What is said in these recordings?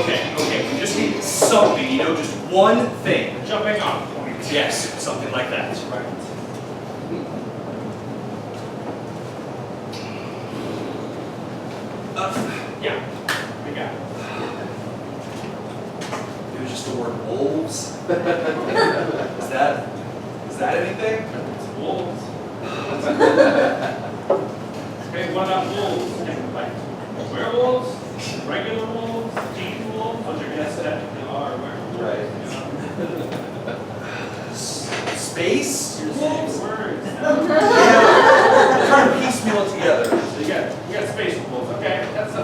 Okay, we just need something, you know, just one thing. Jumping off point. Yes, something like that. Right. Yeah, I got it. It was just the word wolves. Is that anything? It's wolves. Okay, what about wolves? Like werewolves, regular wolves, deep wolves, which I guess technically are werewolves. Right. Space? Wolves? Words. Yeah, trying to piecemeal it together. So you got space wolves. Okay, that's a.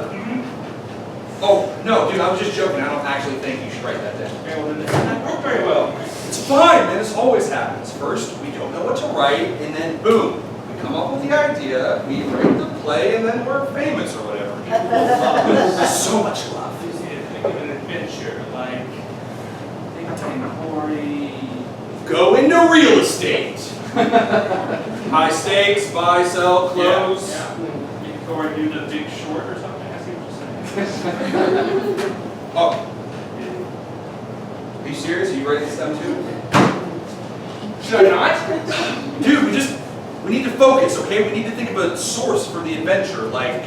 Oh, no, dude, I was just joking. I don't actually think you should write that down. Okay, well then this didn't work very well. It's fine, man. This always happens. First, we don't know what to write, and then boom, we come up with the idea, we write the play, and then we're famous or whatever. So much love. Just need to think of an adventure, like think of parody. Go into real estate. High stakes, buy, sell, close. Yeah. You can go and do The Big Short or something. I see what you're saying. Oh. Are you serious? Are you writing this down too? Should I not? Dude, we need to focus, okay? We need to think of a source for the adventure, like,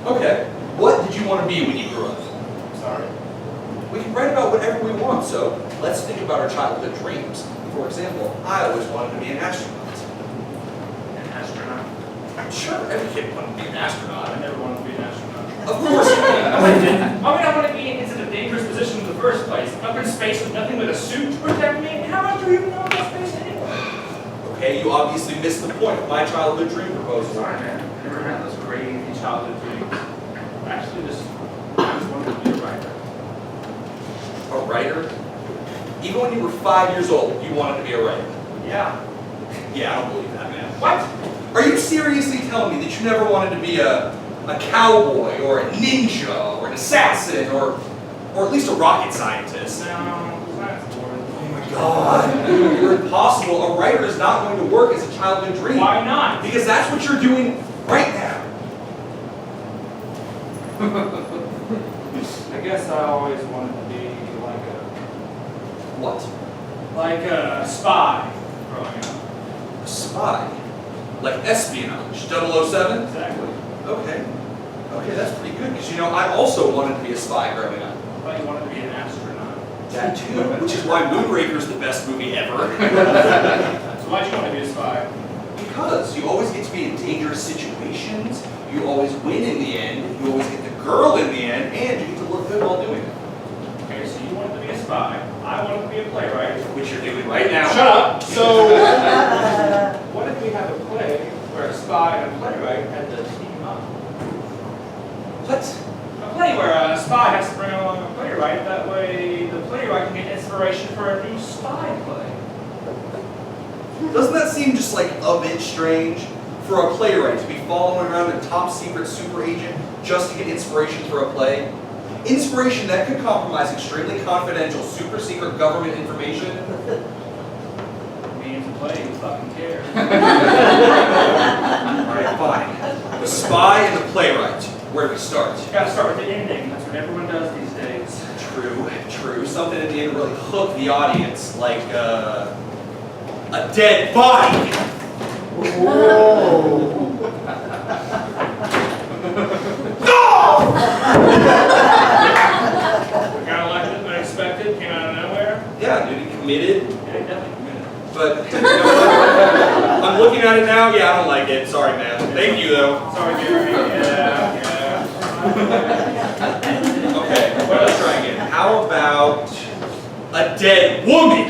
okay. What did you want to be when you grew up? Sorry. We can write about whatever we want, so let's think about our childhood dreams. For example, I always wanted to be an astronaut. An astronaut? Sure, every kid wanted to be an astronaut. I never wanted to be an astronaut. Of course you did. I want to be in such a dangerous position in the first place. Up in space with nothing but a suit to protect me. How much do you even know about space anyway? Okay, you obviously missed the point of my childhood dream proposal. Sorry, man. I never had those crazy childhood dreams. Actually, I just wanted to be a writer. A writer? Even when you were 5 years old, you wanted to be a writer. Yeah. Yeah, I don't believe that, man. What? Are you seriously telling me that you never wanted to be a cowboy or a ninja or an assassin or at least a rocket scientist? No, that's boring. Oh my God, you're impossible. A writer is not going to work as a childhood dream. Why not? Because that's what you're doing right now. I guess I always wanted to be What? like a spy growing up. A spy? Like espionage, 007? Exactly. Okay. Okay, that's pretty good, because you know, I also wanted to be a spy growing up. I thought you wanted to be an astronaut. That too, which is why Moonraker's the best movie ever. So why'd you want to be a spy? Because you always get to be in dangerous situations, you always win in the end, you always get the girl in the end, and you get to look good while doing it. Okay, so you wanted to be a spy. I wanted to be a playwright. Which you're doing right now. Shut up! So, what if we have a play where a spy and a playwright had to team up? What? A play where a spy has to bring along a playwright, that way the playwright can get inspiration for a new spy play. Doesn't that seem just like a bit strange? For a playwright to be following around a top secret super agent just to get inspiration for a play? Inspiration that could compromise extremely confidential super secret government information? Me and the play, who fucking cares? Alright, fine. The spy and the playwright. Where do we start? You gotta start with the ending. That's what everyone does these days. True, true. Something at the end to really hook the audience, like a dead body. Whoa! Kinda like it, unexpected, came out of nowhere. Yeah, dude, he committed. Yeah, he definitely committed. But you know what? I'm looking at it now. Yeah, I don't like it. Sorry, man. Thank you, though. Sorry, Gary. Yeah. Okay, well, let's try again. How about a dead woman?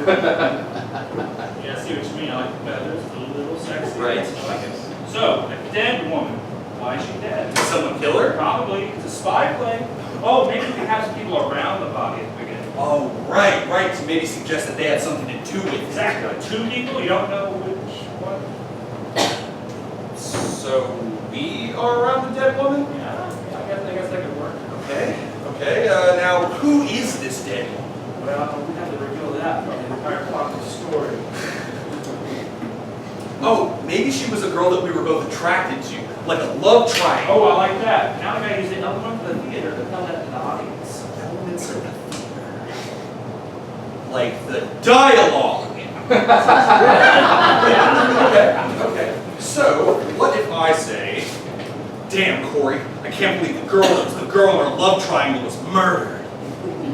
Yeah, I see what you mean. I like the feathers. It's a little sexy. Right. I like it. So, a dead woman. Why is she dead? Did someone kill her? Probably. It's a spy play. Oh, maybe we can have some people around the body at the beginning. Oh, right. To maybe suggest that they had something to do with it. Exactly. Two people, you don't know which one. So we are around the dead woman? Yeah, I guess that could work. Okay. Now, who is this dead woman? Well, we have to reveal that from the entire plot of the story. Oh, maybe she was a girl that we were both attracted to, like a love triangle. Oh, I like that. Now I gotta use the element of the theater to tell that to the audience. Elements of the theater. Like the dialogue. Okay. So, what if I say, damn, Corey, I can't believe the girl that was the girl in our love triangle was murdered.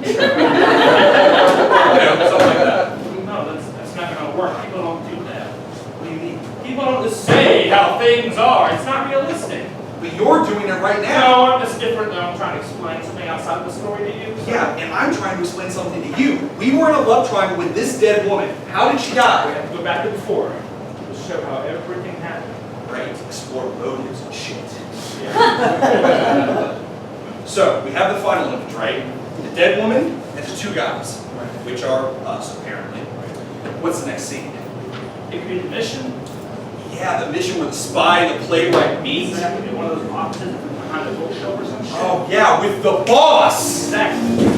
You know, something like that. No, that's not gonna work. People don't do that. What do you mean? People don't just say how things are. It's not realistic. But you're doing it right now. No, I'm just different though. I'm trying to explain something outside of the story to you. So. Yeah, and I'm trying to explain something to you. We were in a love triangle with this dead woman. How did she We die? have to go back to before to show how everything happened. Right, explore motives and shit. Yeah. So, we have the final image, right? The dead woman and the two guys, which are us, apparently. What's the next scene? It could be the mission. Yeah, the mission where the spy and the playwright meet. Exactly. One of those offices behind the bookshelf or some shit. Oh, yeah, with the boss! Exactly.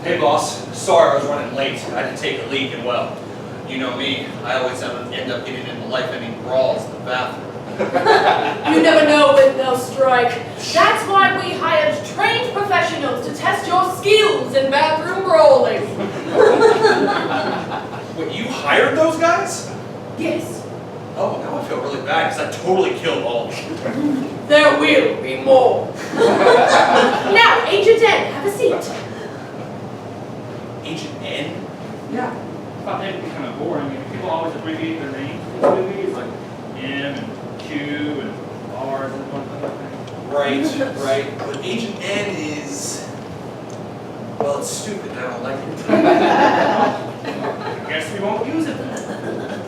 Hey, boss. Sorry I was running late. I had to take a leak, and well, you know me. I always end up getting into life-ending brawls in the bathroom. You never know when they'll strike. That's why we hired trained professionals to test your skills in bathroom brawling. What, you hired those guys? Yes, Oh, now I feel really bad because I totally killed all of them. there will be more. Now, Agent N, have a seat. Agent N? Yeah. I thought they would be kind of boring. I mean, people always abbreviate their names in movies, like M and Q and R's and one other thing. Right. But Agent N is... well, it's stupid and I don't like it. I guess we won't use it then.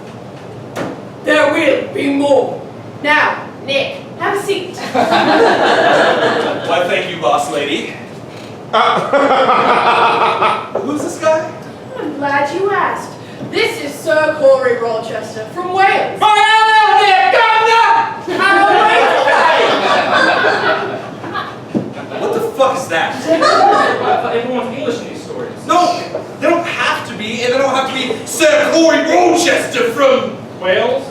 There will be more. Now, Nick, have a seat. Why, thank you, boss lady. Who's this guy? I'm glad you asked. This is Sir Corey Rochester from Wales. What the fuck is that? I thought everyone's English in these stories. No, they don't have to be, and they don't have to be Sir Corey Rochester from... Wales?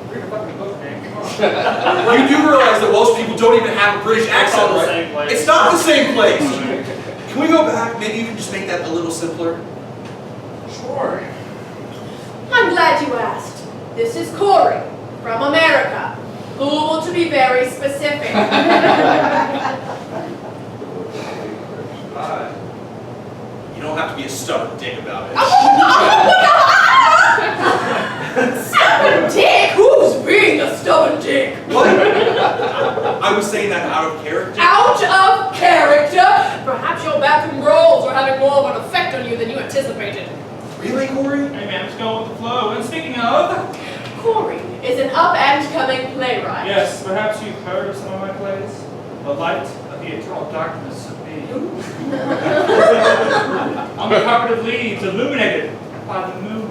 Read a fucking book, man. Come on. You do realize that Welsh people don't even have a British accent, all the right? same place. It's not the same place. Can we go back? Maybe you can just make that a little simpler. Sure. I'm glad you asked. This is Corey from America. Who, to be very specific. You don't have to be a stubborn dick about it. Stubborn dick? Who's being a stubborn dick? What? I was saying that out of character. Out of character? Perhaps your bathroom brawls are having more of an effect on you than you anticipated. Really, Corey? Hey man, I'm just going with the flow. And speaking of... Corey is an up-and-coming playwright. Yes, perhaps you've heard of some of my plays. The Light of the Eternal Darkness of Me. On the carpet of leaves, illuminated by the moon.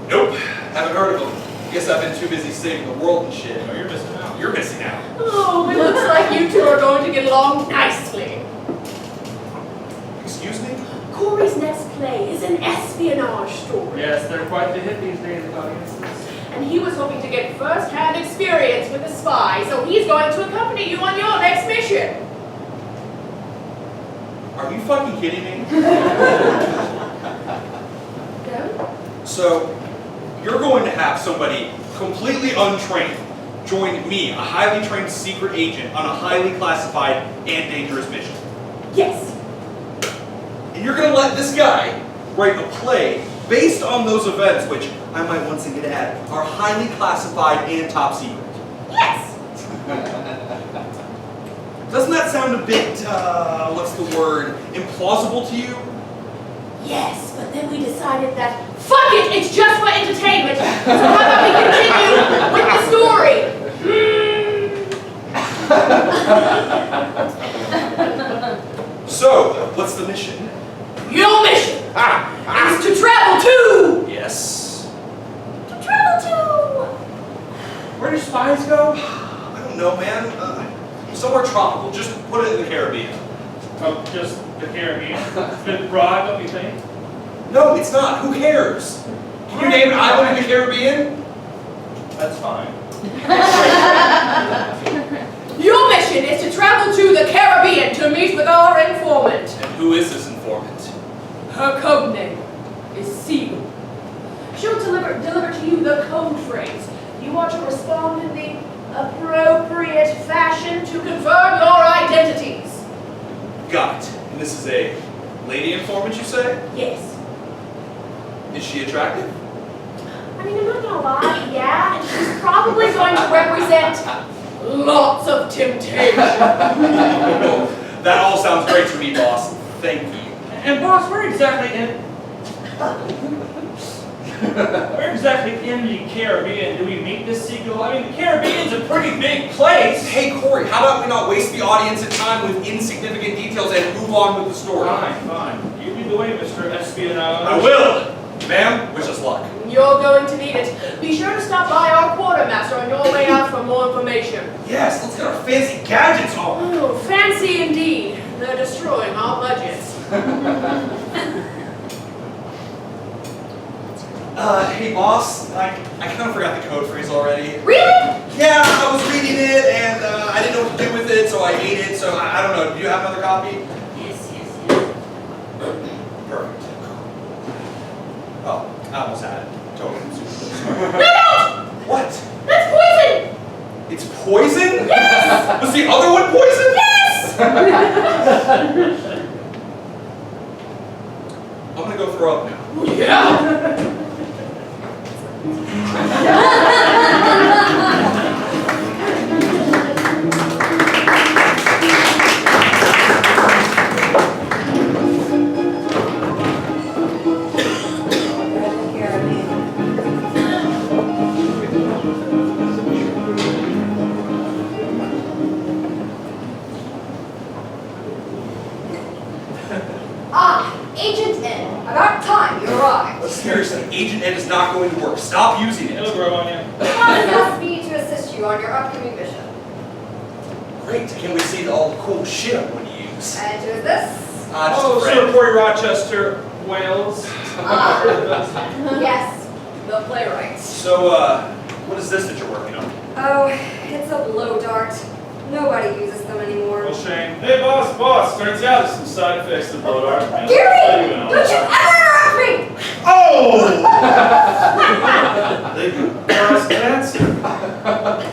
Nope. Haven't heard of them. Guess I've been too busy saving the world and shit. Oh, you're missing out. You're missing out. Oh, it looks like you two are going to get along nicely. Excuse me? Corey's next play is an espionage story. Yes, they're quite the hit these days, audiences. And he was hoping to get first-hand experience with a spy, so he's going to accompany you on your next mission. Are you fucking kidding me? No? So, you're going to have somebody completely untrained join me, a highly trained secret agent, on a highly classified and dangerous mission. Yes. And you're going to let this guy write a play based on those events, which I might once again add, are highly classified and top secret. Yes. Doesn't that sound a bit, what's the word, implausible to you? Yes, but then we decided that, fuck it, it's just for entertainment. how about we continue with the story? So, what's the mission? Your mission is to travel to. Yes. To travel to. Where do spies go? I don't know, man. Somewhere tropical. Just put it in the Caribbean. Oh, just the Caribbean. It's a bit broad, don't you think? No, it's not. Who cares? Can you name an island in the Caribbean? That's fine. Your mission is to travel to the Caribbean to meet with our informant. And who is this informant? Her code name is Seagull. She'll deliver to you the code phrase. You are to respond in the appropriate fashion to confirm your identities. Got it. And this is a lady informant, you say? Yes. Is she attractive? I mean, I'm not gonna lie, yeah, and she's probably going to represent lots of temptation. That all sounds great to me, boss. Thank you. And boss, where exactly in the Caribbean do we meet this seagull? I mean, the Caribbean's a pretty big place. Hey, Corey, how about we not waste the audience's time with insignificant details and move on with the story? Fine. You lead the way, Mr. Espionage. I will. Ma'am, wish us luck. You're going to need it. Be sure to stop by our quartermaster on your way out for more information. Yes, let's get our fancy gadgets on. Oh, fancy indeed. They're destroying our budgets. Hey boss, I kind of forgot the code phrase already. Really? Yeah, I was reading it and I didn't know what to do with it, so I ate it, so I don't know. Do you have another copy? Yes. Perfect. Oh, I almost had it. Totally. No! What? That's poison! It's poison? Yes! Was the other one poison? Yes! I'm gonna go throw up now. Yeah! Agent N, about time you arrived. Seriously, Agent Ed is not going to work. Stop using it. It'll grow on you. Collin asked me to assist you on your upcoming mission. Great, can't wait to see all the cool shit I'm going to use. And who is this? Just a Oh, friend. Sir Corey Rochester, Wales. Yes, the Playwright. So, what is this that you're working on? Oh, it's a blow dart. Nobody uses them anymore. Well, shame. Hey, boss. Turns out there's some side effects to blow dart. Gary! Don't you ever interrupt me! Oh! They cause cancer.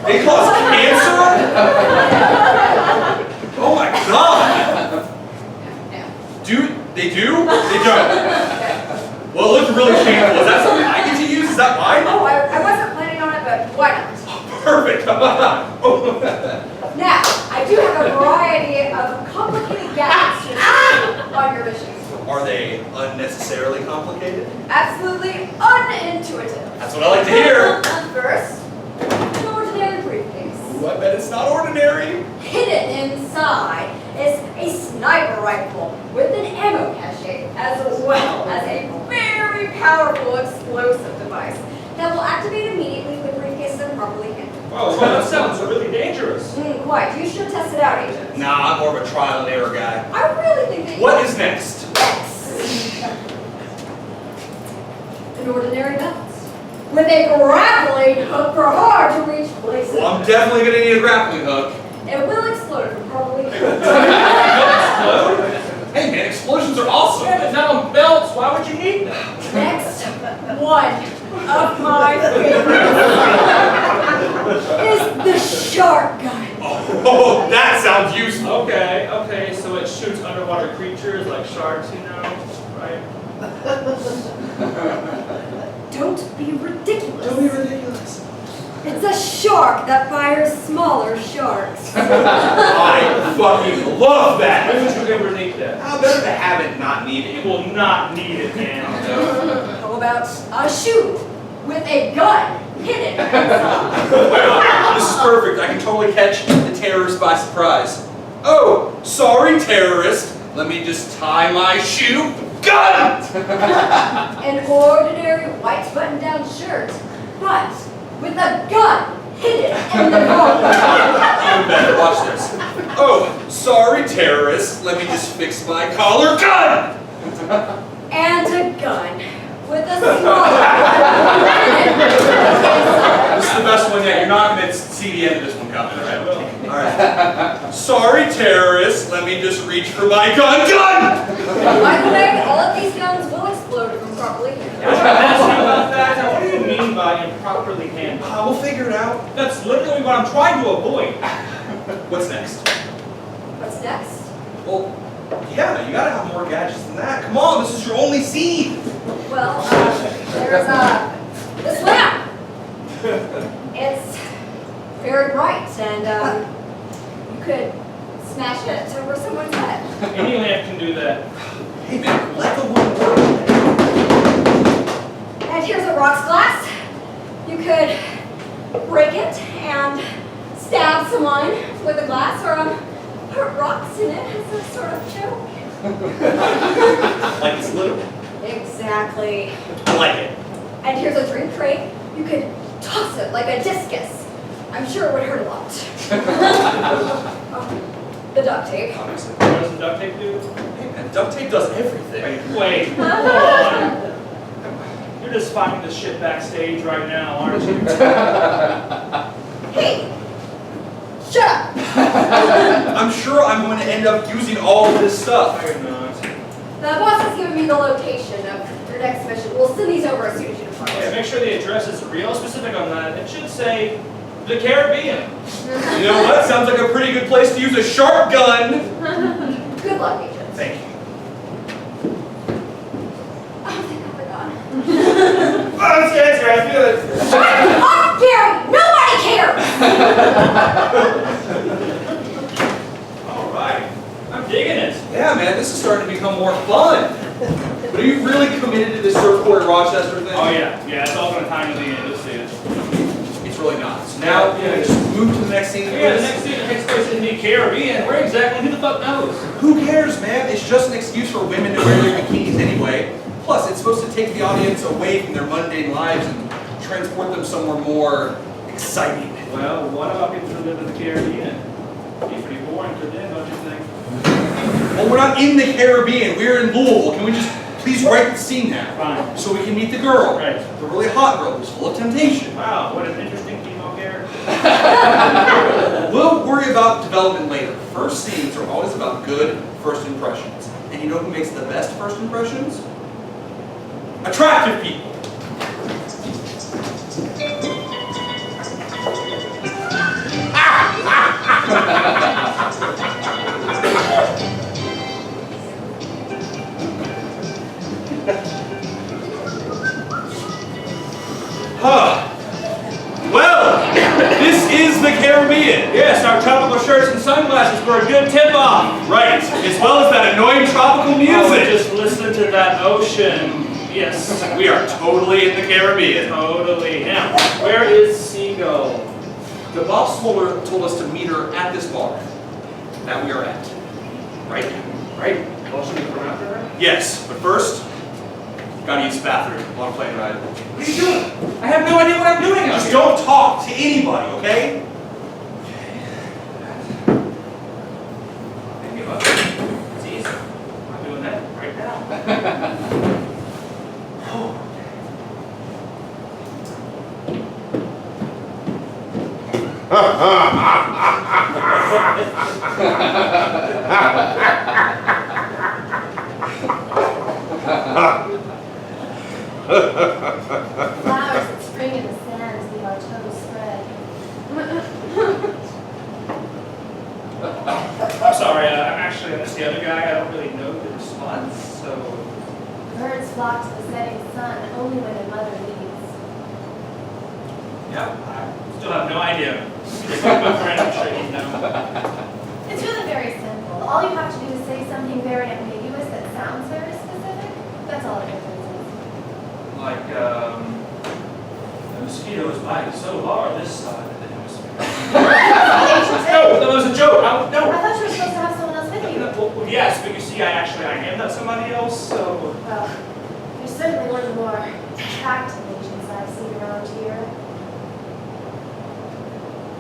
They cause cancer? Oh my god! Yeah. They do? They don't. Well, it looked really painful. Is that something I get to use? Is that mine? Oh, I wasn't planning on it, but why not? Perfect. Now, I do have a variety of complicated gadgets to use on your mission. Are they unnecessarily complicated? Absolutely unintuitive. That's what I like to hear. First, an ordinary briefcase. Ooh, I bet it's not ordinary. Hidden inside is a sniper rifle with an ammo cache, as well as a very powerful explosive device that will activate immediately if the briefcase is improperly handled. Oh, well, that sounds really dangerous. Quite. You should test it out, Agent. Nah, I'm more of a trial and error guy. I really think that What is next? Yes. An ordinary belt with a grappling hook for hard-to-reach places. Well, I'm definitely going to need a grappling hook. It will explode if properly Hey man, explosions are awesome. Yeah, but not on belts. Why would you need them? Next, one of my favorites is the shark gun. Oh, that sounds useful. Okay, so it shoots underwater creatures like sharks, right? Don't be ridiculous. Don't be ridiculous. It's a shark that fires smaller sharks. I fucking love that. Why would you ever need that? How better to have it not You needed? will not need it, man. How about a shoe? with a gun hidden inside. This is perfect. I can totally catch the terrorist by surprise. Oh, sorry, terrorist. Let me just tie my shoe. Gun! An ordinary white button-down shirt, but with a gun hidden in the collar. Even better. Watch this. Oh, sorry, terrorist. Let me just fix my collar. Gun! And a gun with a smaller This is the best one yet. You're not going to see the end of this one coming. All right. Sorry, terrorist. Let me just reach for my gun. Gun! By the way, all of these guns will explode if improperly handled. I was going to ask you about that. Now, what do you mean by improperly handled? We'll figure it out. That's literally what I'm trying to avoid. What's next? What's next? Well, yeah, you gotta have more gadgets than that. Come on, this is your only scene. Well, there's this lamp. It's very bright, and you could smash it over someone's head. Any lamp can do that. Hey man, let the woman work. And here's a rocks glass. You could break it and stab someone with a glass, or put rocks in it as a sort of joke. Like it's literal. Exactly. I like it. And here's a drink crate. You could toss it like a discus. I'm sure it would hurt a lot. The duct tape. Obviously. What does the duct tape do? Hey man, duct tape does everything. Wait, hold on. You're just finding this shit backstage right now, aren't you? Hey! Shut up! I'm sure I'm going to end up using all of this stuff. You're not. The boss has given me the location of your next mission. We'll send these over as soon as you depart. Yeah, make sure the address is real specific on that. It should say the Caribbean. You know what? Sounds like a pretty good place to use a sharp gun. Good luck, agent. Thank you. Oh, thank God they're gone. Oh, this guy's right. I feel it. Shut up, Gary! Nobody cares! All right. I'm digging it. Yeah, man, this is starting to become more fun. But are you really committed to this surfboard Rochester thing? Oh, yeah. Yeah, it's all going to tie into the end. You'll see it. It's really not. So now, just move to the next scene. Yeah, the next scene takes place in the Caribbean. Where exactly? Who the fuck knows? Who cares, man? It's just an excuse for women to wear their bikinis anyway. Plus, it's supposed to take the audience away from their mundane lives and transport them somewhere more exciting. Well, what about people who live in the Caribbean? Be pretty boring to them, don't you think? Well, we're not in the Caribbean. We're in Louisville. Can we just please write the scene now? Fine. So we can meet the girl. Right. The really hot girl who's full of temptation. Wow, what an interesting female character. We'll worry about development later. First scenes are always about good first impressions. And you know who makes the best first impressions? Attractive people. Well, this is the Caribbean. Yes, our tropical shirts and sunglasses were a good tip-off. Right, as well as that annoying tropical Oh, music. just listen to that ocean. Yes. We are totally in the Caribbean. Totally. Now, where is Seagull? The boss told us to meet her at this bar that we are at. Right? Right? Well, should we come after her? Yes, but first, gotta use the bathroom while I'm playing ride. What are you doing? I have no idea what I'm doing out Just here. don't talk to anybody, okay? Give up. It's easy. I'm doing that right now. Flowers that spring in the sands leave our toes spread. I'm sorry, I'm actually that's the other guy. I don't really know the response, so. Birds flock to the setting sun only when their mother leaves. Yeah, I still have no idea. Just like my friend, I'm sure you know. It's really very simple. All you have to do is say something very ambiguous that sounds very specific. That's all the difference is. Like, mosquitoes bite so hard this side of the hemisphere. Agent No, Ed, that was a joke. I No. thought you were supposed to have someone else with you. Well, yes, but you see, I am that somebody else, so. Well, you're certainly one of the more attractive agents I've seen around here.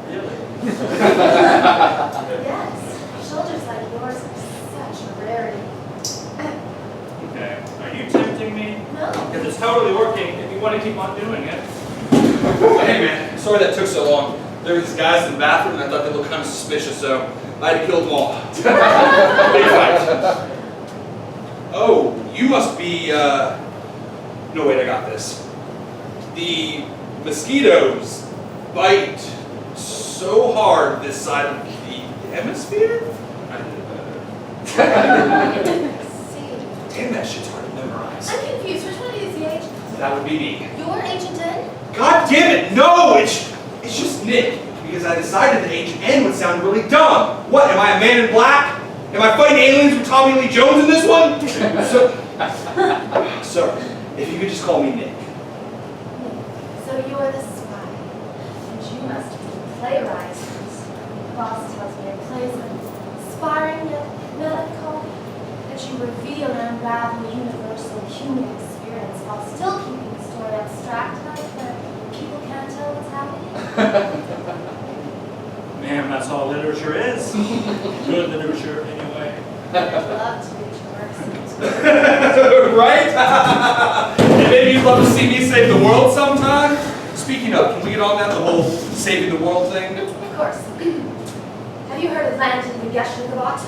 Really? Yes, shoulders like yours are such a rarity. Okay. Are you tempting me? No. Because it's totally working if you want to keep on doing it. Hey man, sorry that took so long. There were these guys in the bathroom and I thought they looked kind of suspicious, so I had to kill them all. Big fight. Oh, you must be, no wait, I got this. The mosquitoes bite so hard this side of the hemisphere? I did it better. See. Damn, that shit's hard to memorize. I'm confused. Which one of you is the agent? That would be me. You're Agent Ed? God damn it, no! It's just Nick. Because I decided that Agent N would sound really dumb. What, am I a man in black? Am I fighting aliens with Tommy Lee Jones in this one? So, if you could just call me Nick. So you are the spy. And you must be the playwright. The boss tells me your plays are inspiring yet melancholy. That you reveal and unravel universal human experience while still keeping the story abstract enough that people can't tell what's happening. Ma'am, that's all literature is. Good literature, anyway. I'd love to read your works. Right? And maybe you'd love to see me save the world sometime? Speaking of, can we get on that, the whole saving the world thing? Of course. Have you heard of Landon Yeshnikovat?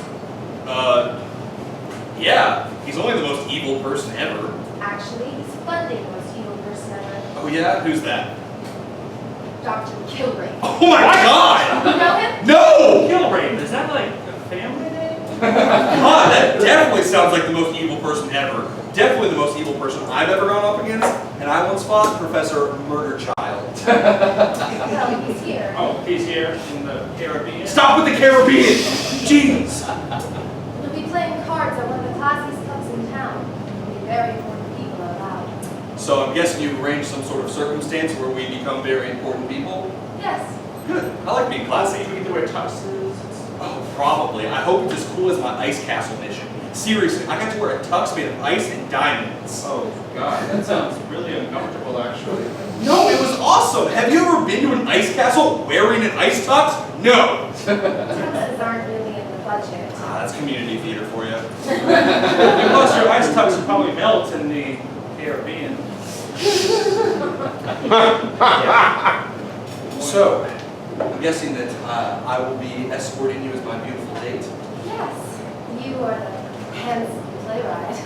Yeah. He's only the most evil person ever. Actually, he's funding the most evil person ever. Oh yeah? Who's that? Dr. Kilrain. Oh my god! You know him? No! Kilrain, is that like a family name? God, that definitely sounds like the most evil person ever. Definitely the most evil person I've ever gone up against. And I once fought Professor Murderchild. Well, he's here. Oh, he's here in the Caribbean. Stop with the Caribbean! Jeez! You'll be playing cards at one of the classiest pubs in town. Only very important people are allowed. So I'm guessing you arranged some sort of circumstance where we become very important people? Yes. Good. I like being classy. We get to wear tuxes. Oh, probably. I hope it's as cool as my ice castle mission. Seriously, I got to wear a tux made of ice and diamonds. Oh, God, that sounds really uncomfortable, actually. No, it was awesome! Have you ever been to an ice castle wearing an ice tux? No! Tuxes aren't really in the budget. Ah, that's community theater for you. Plus, your ice tux would probably melt in the Caribbean. So, I'm guessing that I will be escorting you as my beautiful date. Yes. You are the handsome playwright.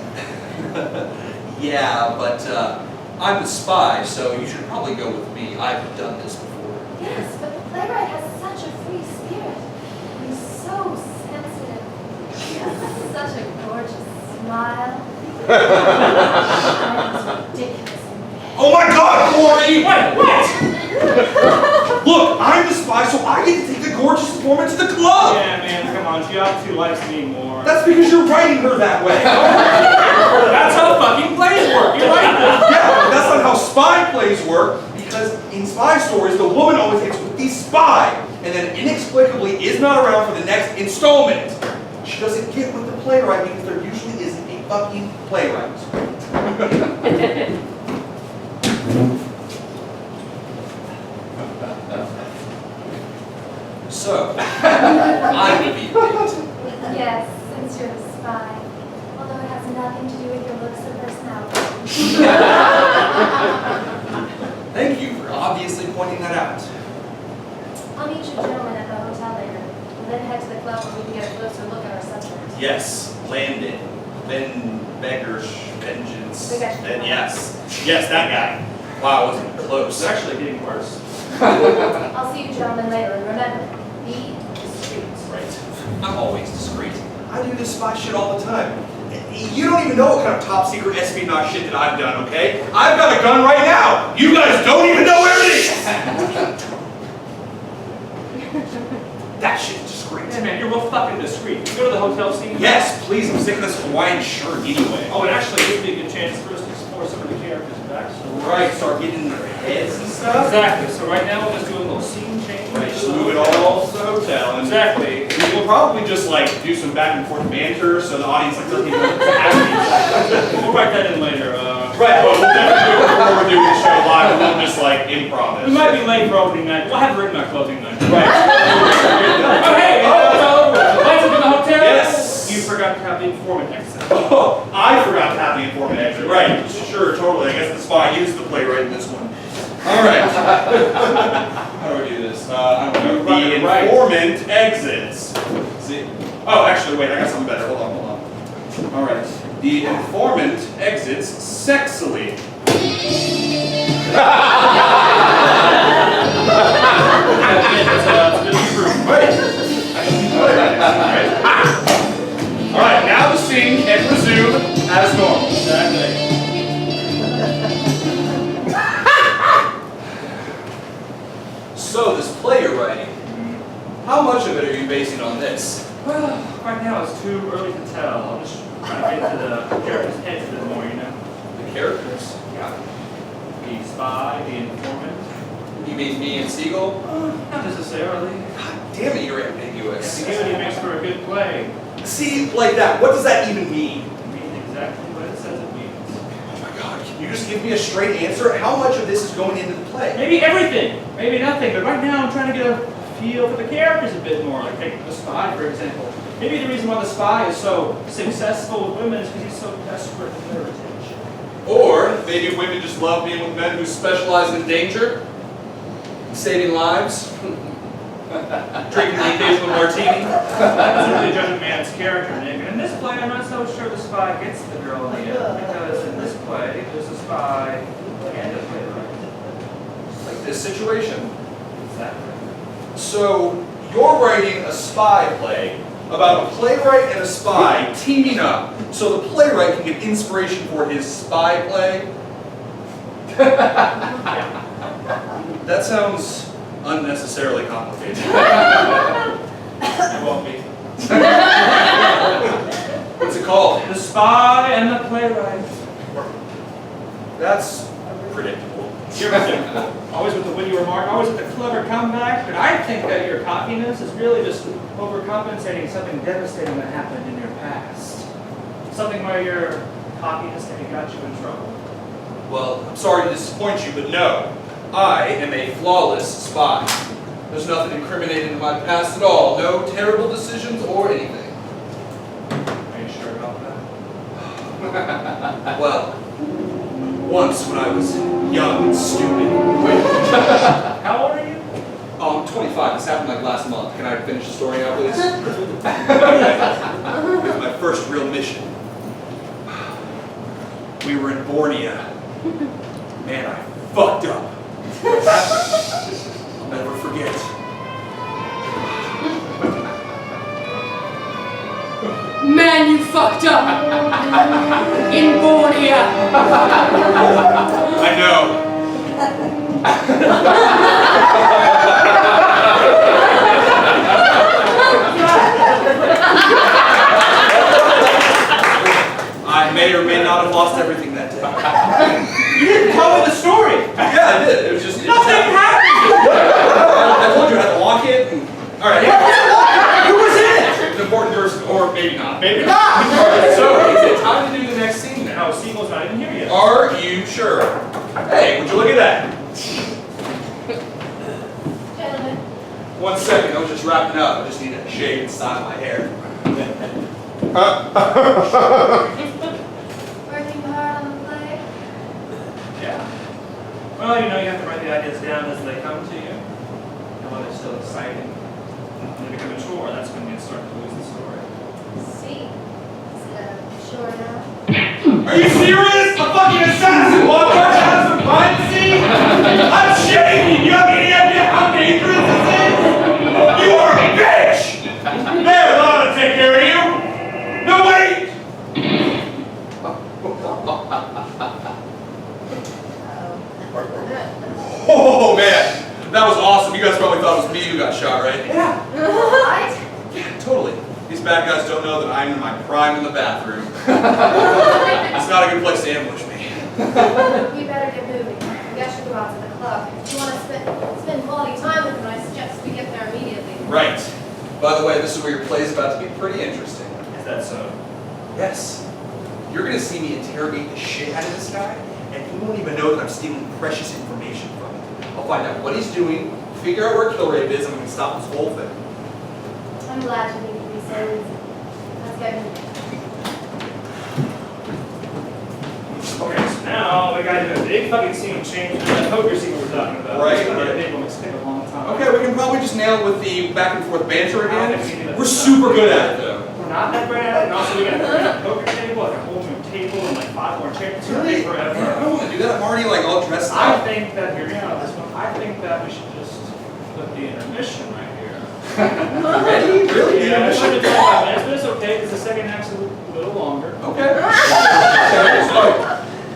Yeah, but I'm the spy, so you should probably go with me. I've done this before. Yes, but the playwright has such a free spirit. He's so sensitive. He has such a gorgeous smile. He's ridiculous. Oh my god, Corey! Wait, what? Look, I'm the spy, so I get to take the gorgeous informant to the club! Yeah, man, come on. She obviously likes me more. That's because you're writing her that way. That's how fucking plays work. You're right. Yeah, but that's not how spy plays work, because in spy stories, the woman always gets with the spy, and then inexplicably is not around for the next installment. She doesn't get with the playwright because there usually isn't a fucking playwright. So, I would be your date. Yes, since you're the spy. Although it has nothing to do with your looks or personality. Thank you for obviously pointing that out. I'll meet you gentlemen at the hotel later. And then head to the club where we can get a closer look at our suspect. Yes, Landon. Then Beggars Vengeance. Beggars. Then yes. Yes, that guy. Wow, I wasn't close. It's actually getting worse. I'll see you gentlemen later, and remember, be discreet. Right. I'm always discreet. I do this spy shit all the time. You don't even know what kind of top secret espionage shit that I've done, okay? I've got a gun right now! You guys don't even know where it is! That shit's discreet. Yeah, man, you're real fucking discreet. You go to the hotel scene? Yes, please, I'm sick of this Hawaiian shirt anyway. Oh, it actually would be a good chance for us to explore some of the characters' backstory. Right, start getting in their heads and stuff. Exactly. So right now we'll just do a little scene change. Right, just move it all to the hotel. And Exactly. we'll probably just like do some back and forth banter so the audience like doesn't even know what's happening. We'll write that in later. Right, but we'll definitely do it before we're doing the show live, and we'll just like improv it. We might be late for opening night. We'll have it written our closing night. Right. Oh, hey! Lights up in the hotel? Yes. You forgot to have the informant exit. Oh, I forgot to have the informant exit. Right, sure, totally. I guess the spy used the playwright in this one. All right. How do I do this? I don't know. The informant exits. See? Oh, actually, wait. I got something better. Hold on. All right. The informant exits sexily. All right, now the scene can resume as normal. Exactly. So this play you're writing, how much of it are you basing on this? Well, right now it's too early to tell. I'm just trying to get into the character's heads a bit more, you know? The characters. Yeah. The spy, the informant. You mean me and Siegel? Not necessarily. God damn it, you're ambiguous. Ambiguity makes for a good play. See, like that, what does that even mean? It means exactly what it says it means. Oh my God, can you just give me a straight answer? How much of this is going into the play? Maybe everything, maybe nothing, but right now I'm trying to get a feel for the characters a bit more. Like take the spy, for example. Maybe the reason why the spy is so successful with women is because he's so desperate for their attention. Or maybe women just love being with men who specialize in danger, saving lives, drinking the occasional martini. That's really judging a man's character, Nick. And in this play, I'm not so sure the spy gets the girl in the end, because in this play, there's a spy and a playwright. Like this situation. Exactly. So, you're writing a spy play about a playwright and a spy teaming up so the playwright can get inspiration for his spy play? That sounds unnecessarily complicated. It won't be. What's it called? The spy and the playwright. That's predictable. You're predictable. Always with the witty remark, always with the clever comeback, but I think that your cockiness is really just overcompensating something devastating that happened in your past. Something where your cockiness maybe got you in trouble. Well, I'm sorry to disappoint you, but no. I am a flawless spy. There's nothing incriminating in my past at all. No terrible decisions or anything. Are you sure about that? Well, once when I was young and stupid. How old are you? Oh, I'm 25. This happened like last month. Can I finish the story now, please? It was my first real mission. We were in Borneo. Man, I fucked up. I'll never forget. Man, you fucked up. In Borneo. I know. I may or may not have lost everything that day. You didn't tell me the story! Yeah, I did. It was just... Nothing happened! I told you I had to lock it. And... All right. Who was in it? An important person, or maybe not. Maybe not! So, is it time to do the next scene now? No, Siegel's not even here yet. Are you sure? Hey, would you look at that? Gentlemen, 1 second, I was just wrapping up. I just need to shave and style my hair. working hard on the play. Yeah. Well, you know, you have to write the ideas down as they come to you. And when they're still exciting, when they become a chore, that's when you start to lose the story. See? Sure enough. Are you serious? A fucking assassin walked our house of privacy? I'm shaking! You have any idea how dangerous this is? You are a bitch! There, Leila, take care of you! No, wait! Oh, man. That was awesome. You guys probably thought it was me who got shot, right? Yeah. What? Yeah, totally. These bad guys don't know that I'm in my prime in the bathroom. It's not a good place to ambush me. You better get moving. Look, if you want to spend quality time with them, I suggest we get there immediately. Right. By the way, this is where your play is about to be pretty interesting. Is that so? Yes. You're going to see me interrogate the shit out of this guy, and he won't even know that I'm stealing precious information from him. I'll find out what he's doing, figure out where Kilrabe is, and we can stop this whole thing. I'm glad you think it can be so easy. Let's go. Okay, so now we gotta do a big fucking scene change to that poker scene we were talking about. Right, It's gonna be right. a big one, it's taking a long time. Okay, we can probably just nail it with the back and forth banter again. Okay. We're super good at it, though. We're not that great at it, and also we gotta bring a poker table, like a whole new table, and like 5 more chairs. It's gonna take I forever. don't want to do that. I'm already like all dressed I up. think that, hear me out on this one, I think that we should just put the intermission right here. Ready? Really? The Yeah, it's intermission? only 25 minutes, but it's okay, because the second act's a little longer. Okay. So,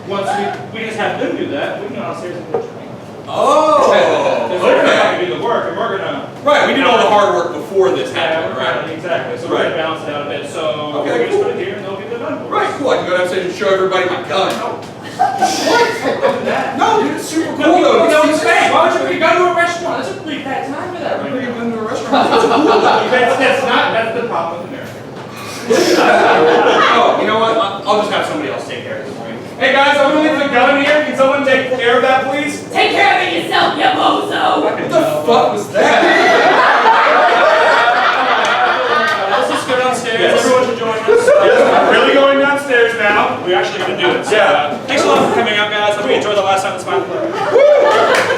once we just have them do that, we can go downstairs and get a drink. Oh, Because they're gonna okay. have to do the work, and we're gonna... Right, we did all the hard work before this happened, Yeah, right? exactly, so we're Right. gonna balance it out a bit, so Okay, we're just cool. put it here and they'll get it done for us. Right, cool. I can go downstairs and show everybody my gun. What? Don't do that. No, dude, it's super No, cool people though. don't expect. Why would you go to a restaurant? That's a pretty bad time for that right Bring now. him into a restaurant. It's cool though. That's the problem with America. Oh, you know what? I'll just have somebody else take care of this for you. Hey guys, I'm gonna leave the gun here. Can someone take care of that, please? Take care of it yourself, you bozo! What the fuck was that? Let's just go downstairs. Yes. Everyone should join us. We're really going downstairs now. We're actually going to do it. So, Yeah. thanks a lot for coming out, guys. Hope you enjoyed the last time this Smile Play.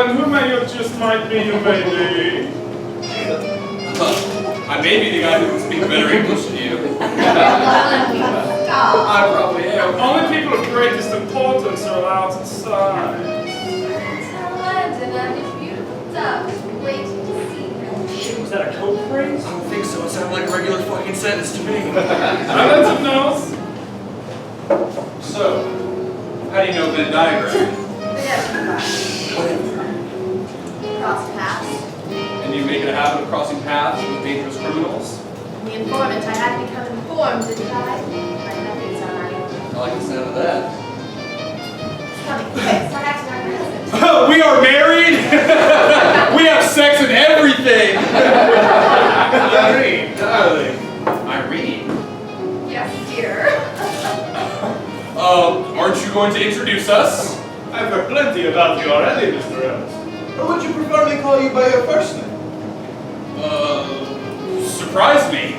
And who may you just might be, you may be? I may be the guy who can speak better English than you. Stop. I probably am. Only people of greatest importance are allowed inside. Talent and that is beautiful stuff. Wait to see them. Shit, was that a code phrase? I don't think so. It sounded like a regular fucking sentence to me. Talent of nose. So, how do you know Venn diagram? Cross paths. And you make it a habit of crossing paths with dangerous criminals? The informant, I had to become informed, didn't I? My methods are right. I like the sound of that. Coming quick, start acting like present. We are married! We have sex and everything! Irene, darling. Irene? Yes, dear. Aren't you going to introduce us? I've heard plenty about you already, Mr. Ellis. Or would you prefer me call you by your first name? Surprise me.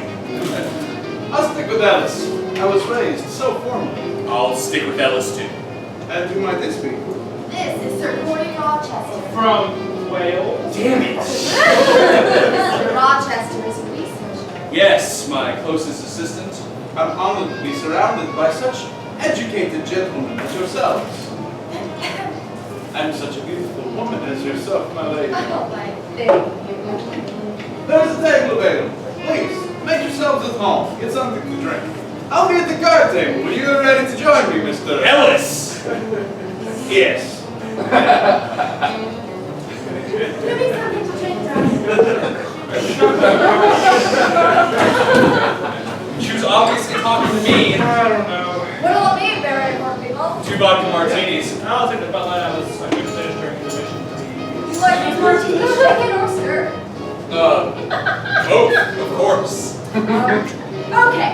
I'll stick with Ellis. I was raised so formally. I'll stick with Ellis too. And who might this be? This is Sir Cordy Rochester. From Wales? Damn it. Sir Rochester is a researcher. Yes, my closest assistant. I'm honored to be surrounded by such educated gentlemen as yourselves. And such a beautiful woman as yourself, my lady. Oh, my baby. There's a table available. Please, make yourselves at home. Get something to drink. I'll be at the card table when you're ready to join me, Mr. Ellis! Yes. Give me something to drink, darling. She was obviously talking to me. I don't know. What'll it be, very important people? 2 vodka martinis. I'll take the Bud Light. I was a good fish during the mission. You like these martinis, chicken or stir? Both, of course. Okay.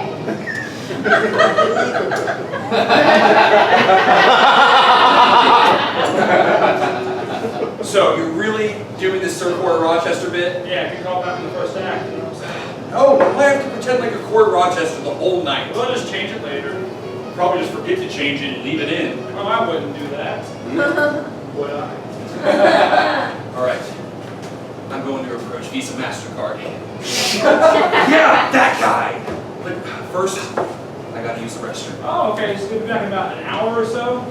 So, you're really doing this Sir Court Rochester bit? Yeah, if you call back in the first act, you know what I'm saying? No, I have to pretend like a Court Rochester the whole night. We'll just change it later. Probably just forget to change it and leave it in. Oh, I wouldn't do that. Would I? Alright. I'm going to approach Visa MasterCard. Yeah, that guy! But first, I gotta use the restroom. Oh, okay, so we'll be back in about an hour or so.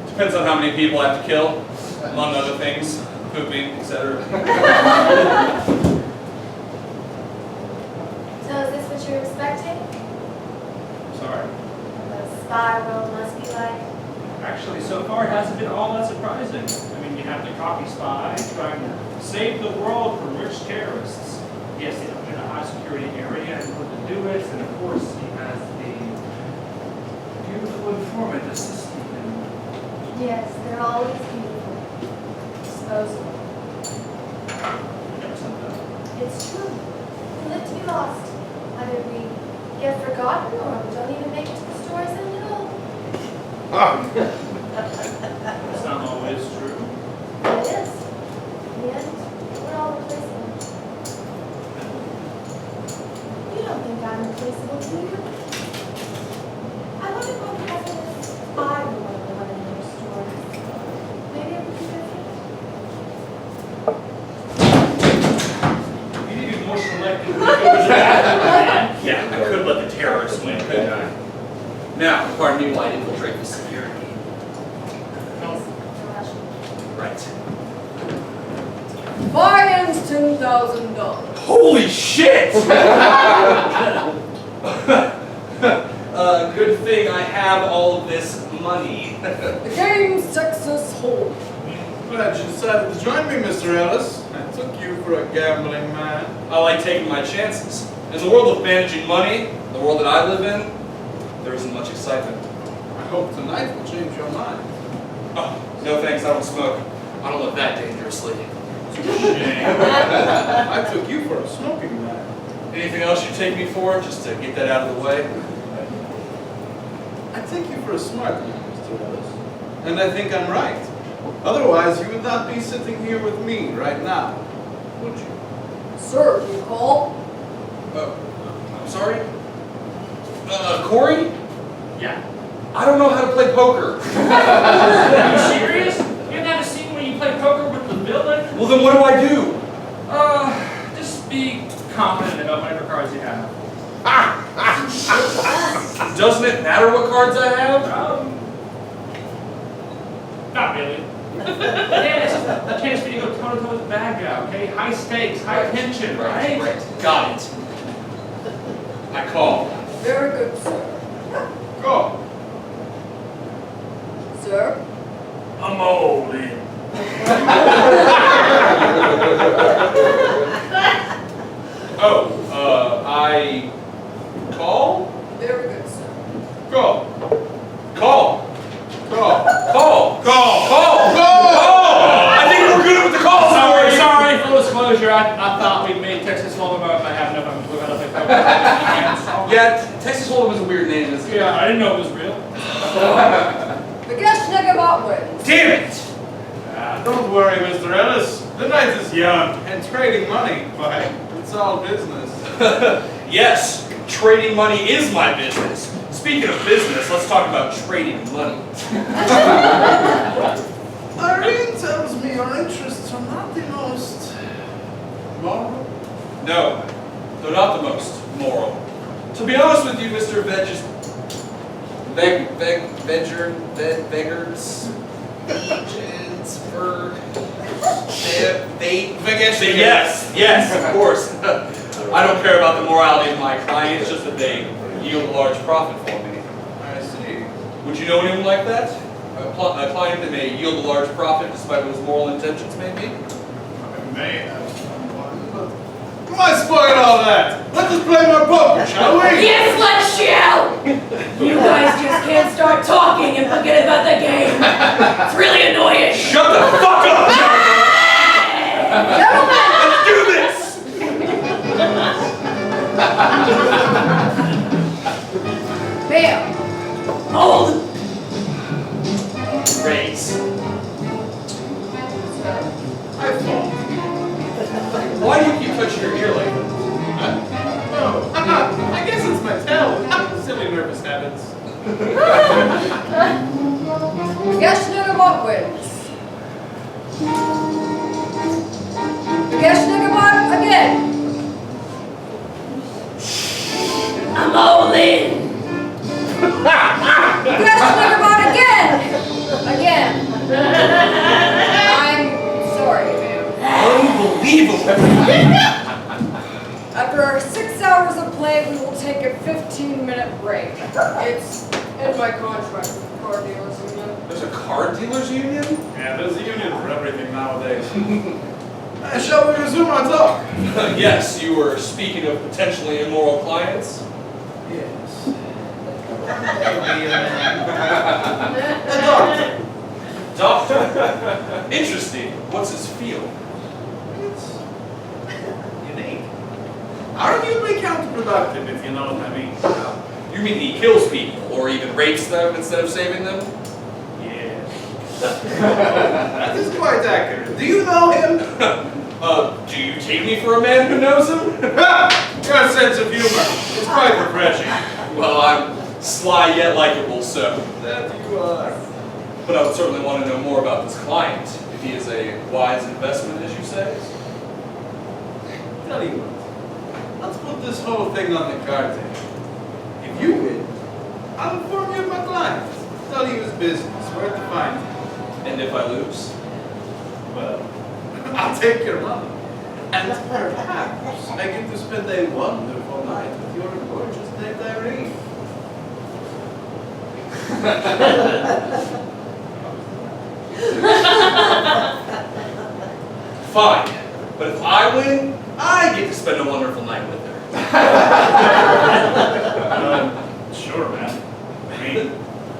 Depends on how many people I have to kill, among other things, pooping, etc. So is this what you're expecting? spy world must be like. Actually, so far it hasn't been all that surprising. I mean, you have the cocky spy trying to save the world from rich terrorists. Yes, they live in a high security area and able to do it, and of course he has the beautiful informant assisting him. Yes, they're always beautiful. Disposable. Never said that. It's true. We live to be lost. Either we get forgotten or we don't even make it to the story's end at all. That's not always true. But it is. In the end, we're all replaceable. You don't think I'm replaceable, do you? I wonder what happened if I were one of the women in your stories. Maybe it would be different. You need to be more selective when it goes bad, man. Yeah, I could let the terrorists win, couldn't I? Now, pardon me while I infiltrate the security. Thanks. No rush. Right. Fines $10,000. Holy shit! Good thing I have all of this money. The game's Texas Hold'em. Glad you decided to join me, Mr. Ellis. I took you for a gambling man. I like taking my chances. In the world of managing money, the world that I live in, there isn't much excitement. I hope tonight will change your mind. Oh, no thanks, I don't smoke. I don't live that dangerously. I took you for a smoking man. Anything else you'd take me for, just to get that out of the way? I take you for a smart man, Mr. Ellis. And I think I'm right. Otherwise, you would not be sitting here with me right now, would you? Sir, you call? I'm sorry? Corey? Yeah. I don't know how to play poker. Are you serious? You haven't had a scene where you play poker with the villain? Well, then what do I do? Just be confident about whatever cards you have. Doesn't it matter what cards I have? Not really. Yeah, it's just a chance for you to go toe-to-toe with the bad guy, okay? High stakes, high tension, right? Right. Got it. I call. Very good, sir. Go. Sir? I'm all in. I call? Very good, sir. Go. Call. Go. Call. Go. Call. Go. I think we're good with the call. Sorry, full disclosure, I thought we made Texas Hold'em, but I have no clue how to play poker. Yeah, Texas Hold'em is a weird name, isn't it? Yeah, I didn't know it was real. The guest nigga bot wins. Damn it! Don't worry, Mr. Ellis. The night is young, and trading money, why, it's all business. Yes, trading money is my business. Speaking of business, let's talk about trading money. Irene tells me your interests are not the most moral. No, they're not the most moral. To be honest with you, Mr. Veggers, yes, of course. I don't care about the morality of my client, it's just that they yield a large profit for me. I see. Would you know anyone like that? A client that may yield a large profit despite what his moral intentions may be? I may have someone, but why spoil all that? Let us play more poker, shall we? Yes, let's shall! You guys just can't start talking and forget about the game. It's really annoying. Shut the fuck up! Gentlemen! Let's do this! Bam! Hold! Raise. I fall. Why do you keep touching your ear like that? Oh, I guess it's my tail. Silly nervous habits. The guest nigga bot wins. The guest nigga bot again. I'm all in. The guest nigga bot again. Again. I'm sorry, ma'am. Unbelievable! After our 6 hours of play, we will take a 15-minute break. It's in my contract with the car dealers union. There's a car dealers union? Yeah, there's a union for everything nowadays. Shall we resume our talk? Yes, you were speaking of potentially immoral clients. Yes. A doctor. Doctor. Interesting. What's his field? It's unique. Arguably counterproductive, if you know what I mean. You mean he kills people, or even rapes them instead of saving them? Yes. That is quite accurate. Do you know him? Do you take me for a man who knows him? Your sense of humor is quite refreshing. Well, I'm sly yet likable, so. That you are. But I would certainly want to know more about this client, if he is a wise investment, as you say. Tell you what. Let's put this whole thing on the card table. If you win, I'll inform you of my client. Tell you his business, where to find him. And if I lose? Well, I'll take your money. And perhaps I get to spend a wonderful night with your gorgeous date, Irene. Fine. But if I win, I get to spend a wonderful night with her. Sure, man. I mean,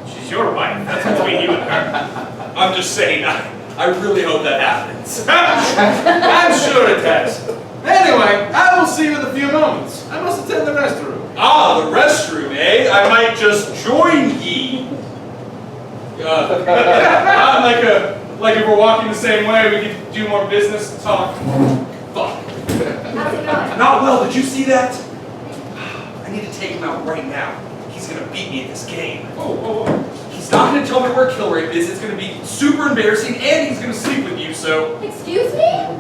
she's your wife. That's between you and her. I'm just saying, I really hope that happens. I'm sure it has. Anyway, I will see you in a few moments. I must attend the restroom. Ah, the restroom, eh? I might just join ye. Like if we're walking the same way, we could do more business and talk. Fuck. How's it going? Not well, did you see that? I need to take him out right now. He's gonna beat me at this game. He's not gonna tell me where kill rape is, it's gonna be super embarrassing, and he's gonna sleep with you, so. Excuse me?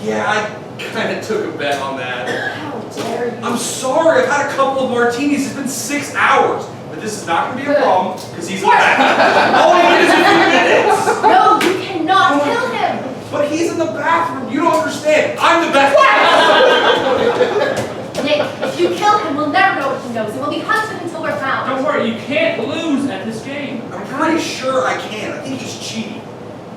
Yeah, I kinda took a bet on that. How dare you? I'm sorry, I've had a couple of martinis, it's been 6 hours. But this is not gonna be a problem, because he's in the bathroom. All he needs is a few minutes. No, you cannot kill him! But he's in the bathroom, you don't understand. I'm the best. Nick, if you kill him, we'll never know what he knows, and we'll be hunted until we're found. Don't worry, you can't lose at this game. I'm pretty sure I can. I think he's cheating.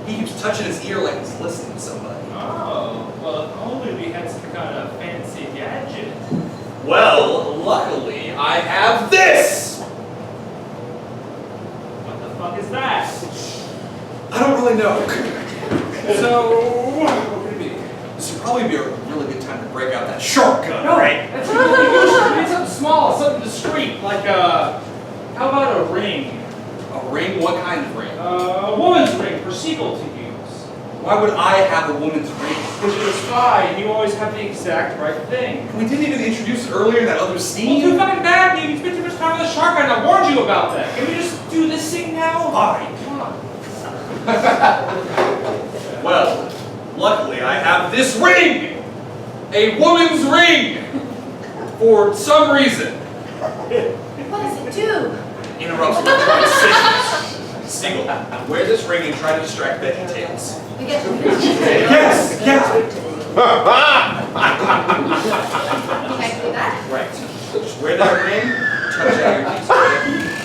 He keeps touching his ear like he's listening to somebody. Oh, well, if only we had some kind of fancy gadget. Well, luckily, I have this! What the fuck is that? I don't really know. So, what could it be? This would probably be a really good time to break out that shark gun, right? That's really good. We need something small, something discreet, like how about a ring? A ring? What kind of ring? A woman's ring for Siegel to use. Why would I have a woman's ring? Because you're a spy and you always have the exact right thing. We didn't even introduce it earlier in that other Well, scene. too fucking bad, dude. You spent too much time on the shark gun. I warned you about that. Can we just do this thing now? Fine. Come on. Well, luckily I have this ring! A woman's ring! For some reason. What does it do? Interrupts my conversations. Siegel, wear this ring and try to distract Betty Tails. We get to Yes! Yeah! Can I do that? Right. Just wear that ring, touch out your piece of it.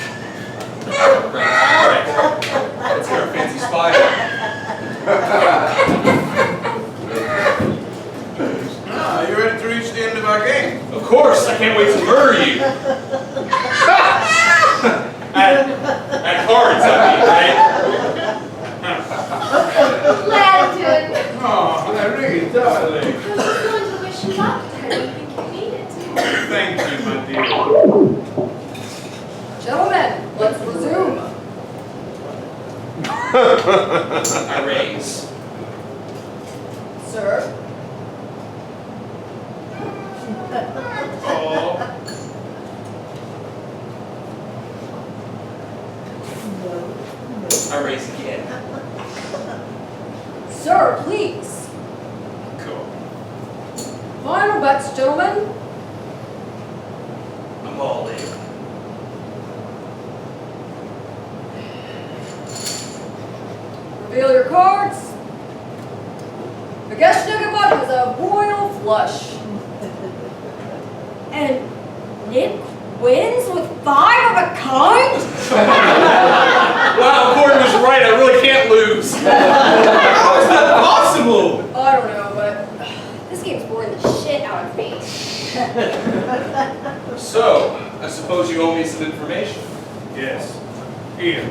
Right. Alright. Let's hear a fancy spy. Ah, you ready to reach the end of our game? Of course, I can't wait to murder you. At cards, I mean, right? Landon! Oh, Irene, darling. I was just going to wish you luck. I don't think you need it. Thank you, my dear. Gentlemen, let's resume. I raise. Sir? Oh, I raise again. Sir, please. Cool. Final bets, gentlemen. I'm all in. Reveal your cards. The guest ticket button is a royal flush. And Nick wins with spy of a kind? Wow, Gordon was right. I really can't lose. How is that possible? I don't know, but this game's boring the shit out of me. So, I suppose you owe me some information. Yes. Here.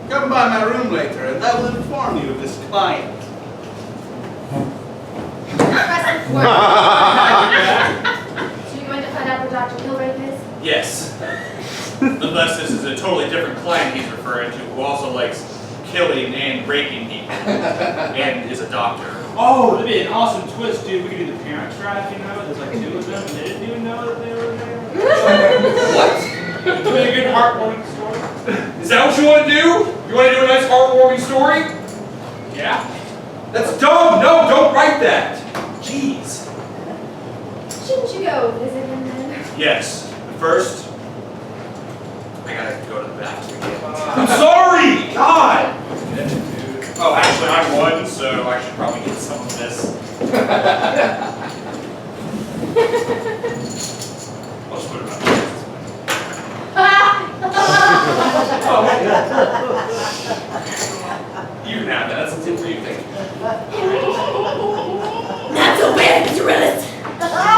Come by my room later and I will inform you of this client. So you're going to find out where Dr. Kilrain is? Yes. Unless this is a totally different client he's referring to who also likes killing and raping people and is a doctor. Oh, that'd be an awesome twist, dude. We could do the parent trap, you know? There's like 2 of them and they didn't even know that they were there. What? Doing a good heartwarming story. Is that what you want to do? You want to do a nice heartwarming story? Yeah. That's dumb. No, don't write that. Jeez. Shouldn't you go visit him then? Yes. But first, I gotta go to the bathroom again. I'm sorry! God! Oh, actually, I'm one, so I should probably get some of this. I'll just put it back. You can have that. That's a tip for you. Thank you. Not so bad, Mr. Ellis.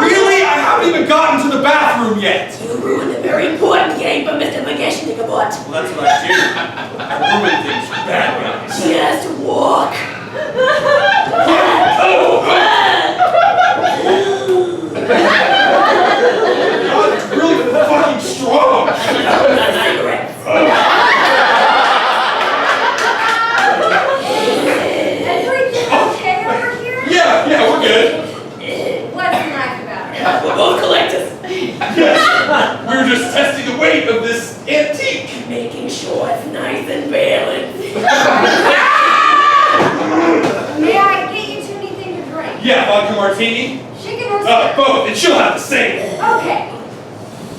Really? I haven't even gotten to the bathroom yet. You ruined a very important game for Mr. Mageshnikabot. Well, that's what I do. I ruin things for bad guys. Just walk. God, it's really fucking strong. Cigarettes. Everything okay over here? Yeah, we're good. What's nice about it? We're both collectors. Yes. We were just testing the weight of this antique. Making sure it's nice and balanced. May I get you two anything to drink? Yeah, vodka martini. Chicken or steak? Both. And she'll have the same. Okay.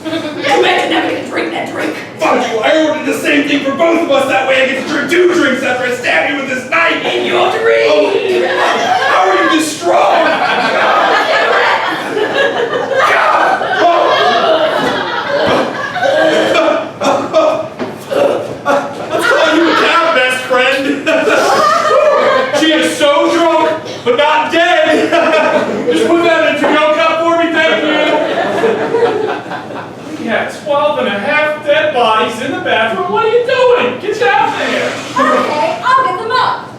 Imagine having to drink that drink. Fuck you. I ordered the same thing for both of us. That way I get to drink 2 drinks after I stab you with this knife. In your dream. How are you this strong? Let's call you a cab, best friend. She is so drunk, but not dead. Just put that in a to-go cup for me, thank you. We have 12 and a half dead bodies in the bathroom. What are you doing? Get out there. Okay, I'll get them up.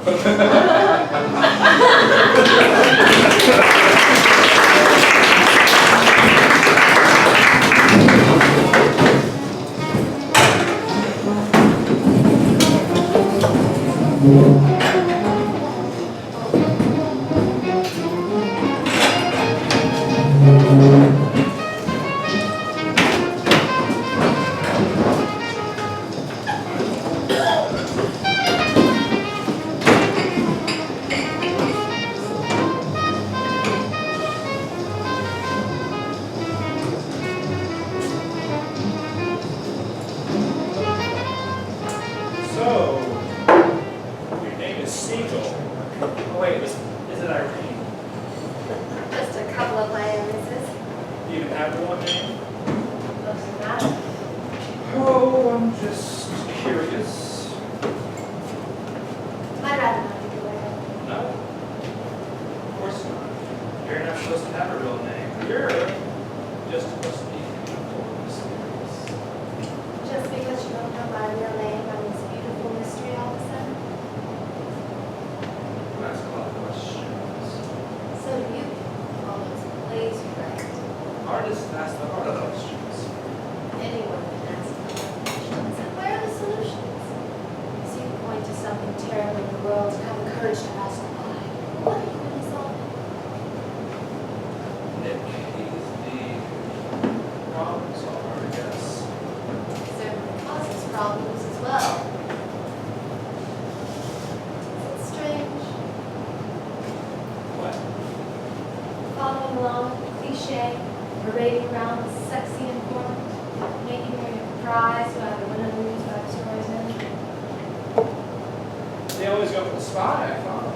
So, your name is Siegel. Oh wait, is it Irene? Just a couple of my illnesses. Do you even have one name? Doesn't matter. Oh, I'm just curious. I'd rather not be aware. No? Of course not. You're not supposed to have a real name. You're just supposed to be beautiful and mysterious. Just because you don't know my real name, I'm this beautiful mystery all of a sudden. You ask a lot of questions. So do you. All those plays you write. Artists ask the hard questions. Anyone can ask the hard questions. And where are the solutions? So you point to something terrible in the world and have the courage to ask why. What are you going to solve it? Nick, he's the problem solver, I guess. Certainly causes problems as well. Is it strange? What? Following along with the cliche, parading around with sexy informant, making her your prize who either win or lose by the story's end. They always go for the spy, I thought.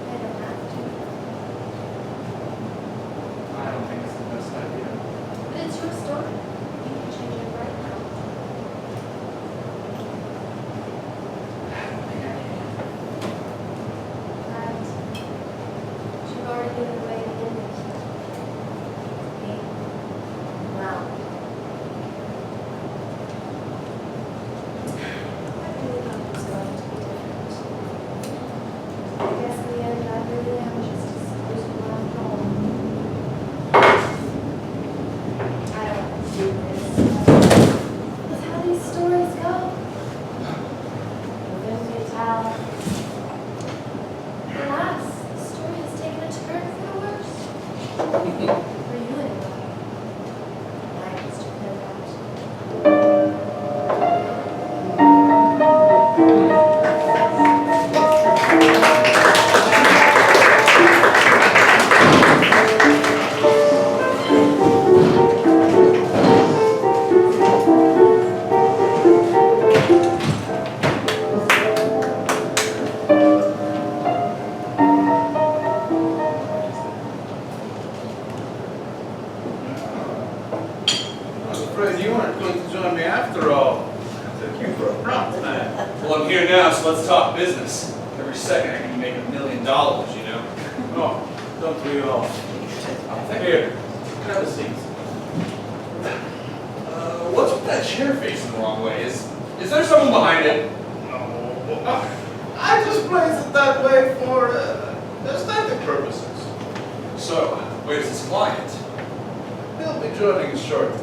They don't have to. I don't think it's the best idea. But it's your story. You can change your afraid you weren't going to join me after all. I took you for a prompt man. Well, I'm here now, so let's talk business. Every second I can make $1 million, you know? Oh, don't we all? Here, grab a seat. What's with that chair facing the wrong way? Is there someone behind it? No. I just place it that way for aesthetic purposes. So, where's this client? He'll be joining us shortly.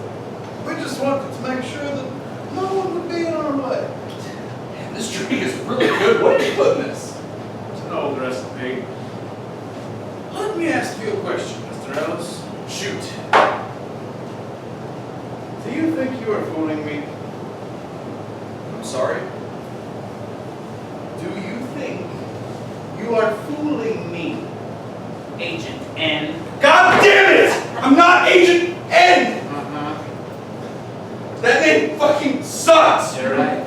We just wanted to make sure that no one would be in our way. Man, this drink is really good. What did you put in this? It's an old recipe. Let me ask you a question, Mr. Ellis. Shoot. Do you think you are fooling me? I'm sorry? Do you think you are fooling me? Agent N. God damn it! I'm not Agent N! Uh-huh. That name fucking sucks! You're right.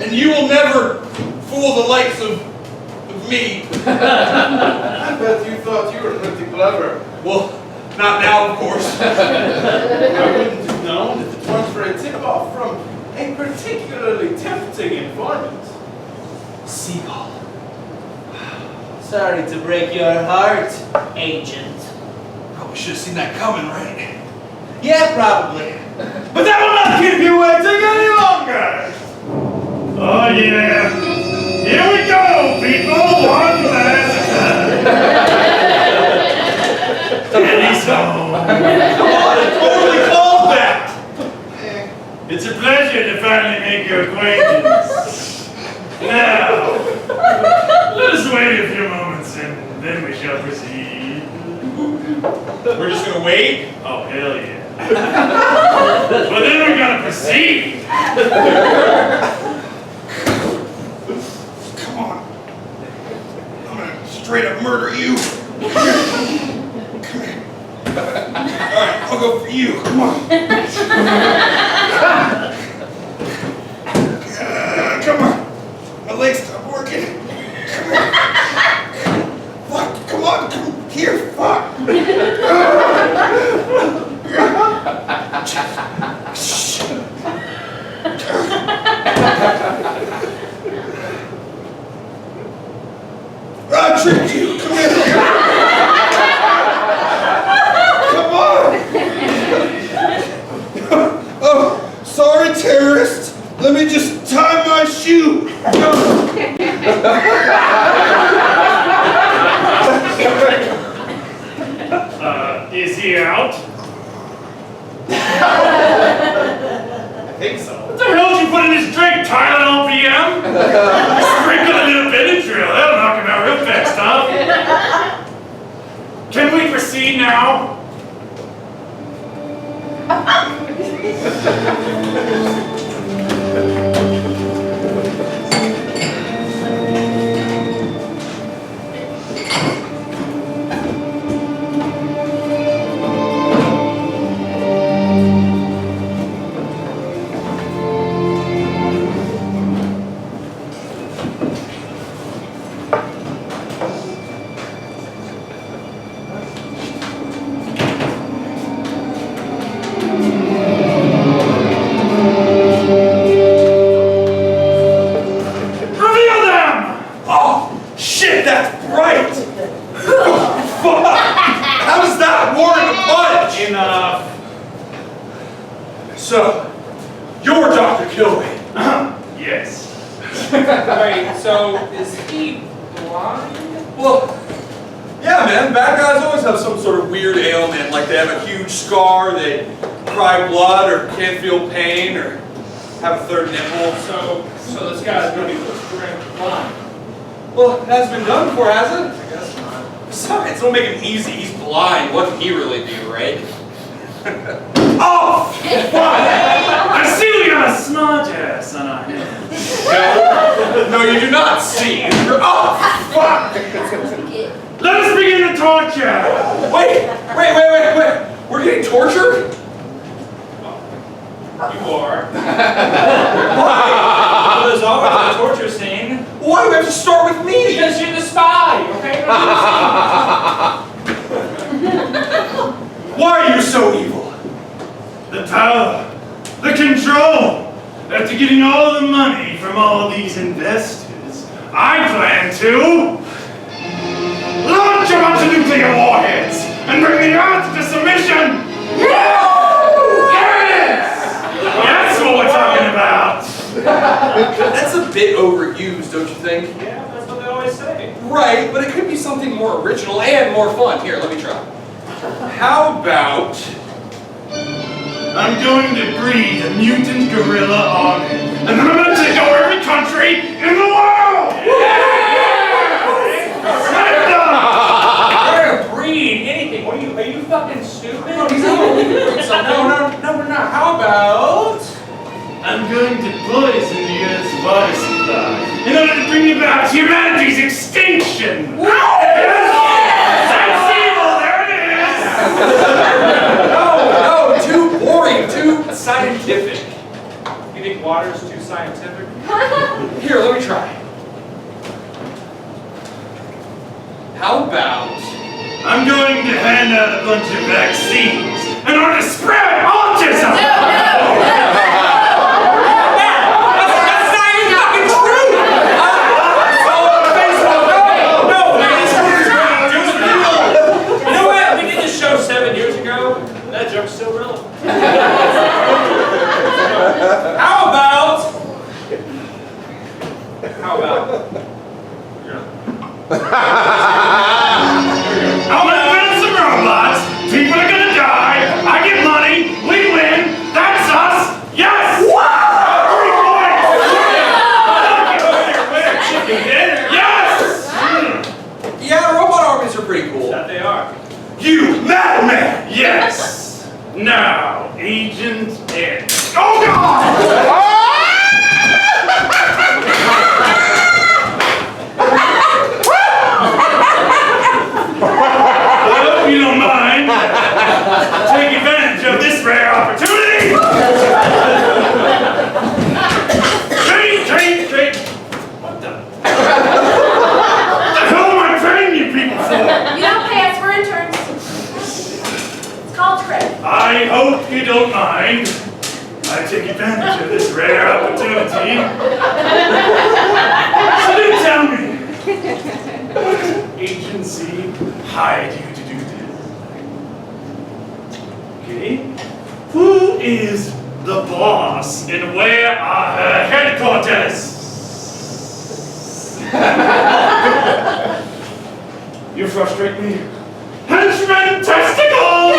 And you will never fool the likes of me. I bet you thought you were pretty clever. Well, not now, of course. I wouldn't have known if it weren't for a tip-off from a particularly tempting informant. Seagull. Sorry to break your heart, Agent. Probably should have seen that coming, right? Yeah, probably. But that will not keep you waiting any longer! Oh yeah! Here we go, people! One last time! Danny's home! Come on, I totally called that! It's a pleasure to finally make your acquaintance. Now, let us wait a few moments and then we shall proceed. We're just gonna wait? Oh, hell yeah. Well, then we're gonna proceed. Come on. I'm gonna straight up murder you. Come here. Alright, I'll go for you. Come on. Come on. My legs stop working. Come here. Fuck, come on. Come here, fuck. I tricked you. Come here. Come on. Oh, sorry, terrorist. Let me just tie my shoe. Is he out? I think so. What the hell did you put in his drink, Tylenol PM? Sprinkle a little Benadryl, that'll knock him out real fast, huh? Can we proceed now? So, you're Dr. Kilway. Yes. Wait, so is he blind? Well, yeah, man. Bad guys always have some sort of weird ailment, like they have a huge scar, they cry blood, or can't feel pain, or have a third nipple. So this guy's gonna be blind. Well, it hasn't been done before, has it? I guess not. Besides, don't make him easy. He's blind. What can he really do, right? Oh! I see we got a smart ass on our hands. No, you do not see. Oh, fuck! Let us begin the torture. Wait. We're getting tortured? You are. Why? Well, there's always a torture scene. Why do we have to start with me? Because you're the spy, okay? Why are you so evil? the power, the control. After getting all the money from all these investors, I plan to launch a bunch of nuclear warheads and bring the Earth to submission! There it is! That's what we're talking about! That's a bit overused, don't you think? Yeah, that's what they always say. Right, but it could be something more original and more fun. Here, let me try. How about... I'm going to breed a mutant gorilla army, and then I'm going to take over every country in the world! We're gonna breed anything. What are you fucking stupid? No, he's not going to breed something. No, we're not. How about... I'm going to poison the Earth's water supply in order to bring about humanity's extinction! That's evil, there it is! No, too boring, too scientific. You think water's too scientific? Here, let me try. How about... I'm going to hand out a bunch of vaccines in order to spread autism! That's not even fucking true! You know what? We did this show 7 years ago. That joke's still relevant. How about... I'm gonna build some robots, people are gonna die, I get money, we win, that's us, yes! Yes! Yeah, robot armies are pretty cool. That they are. You madman! Yes! Now, Agent Ed. Oh God! I hope you don't mind. Take advantage of this rare opportunity! Train! What the hell am I training you people for? You don't pay us, we're interns. It's called credit. I hope you don't mind. I take advantage of this rare opportunity. So do tell me, what agency hired you to do this? Okay. Who is the boss and where are her headquarters? You frustrate me. Henchman testicles!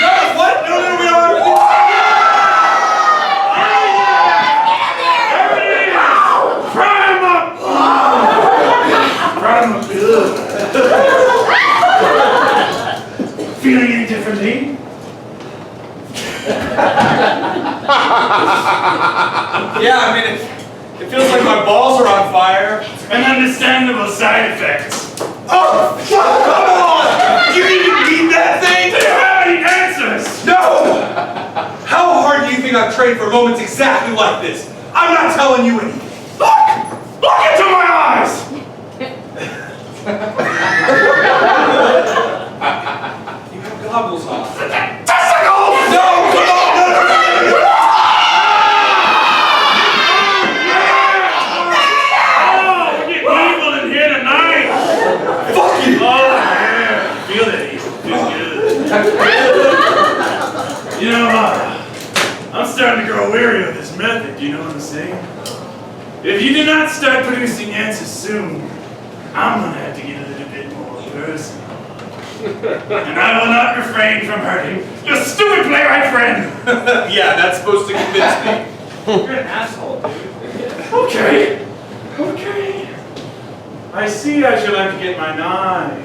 No, what? No, we are. Feeling any differently? Yeah, I mean, it feels like my balls are on fire. An understandable side effect. Oh, come on! Do you even need that thing? Do you have any answers? No! How hard do you think I've trained for moments exactly like this? I'm not telling you anything. Look into my eyes! You have goggles on. Testicles! No, come on! No. Oh, we get evil in here tonight! Fuck you! Oh, yeah. Feel that evil. Feels good. You know, I'm starting to grow weary of this method, you know what I'm saying? If you do not start producing answers soon, I'm gonna have to get a little bit more personal. And I will not refrain from hurting your stupid playwright friend! Yeah, that's supposed to convince me. You're an asshole, dude. Okay. I see I shall have to get my knife.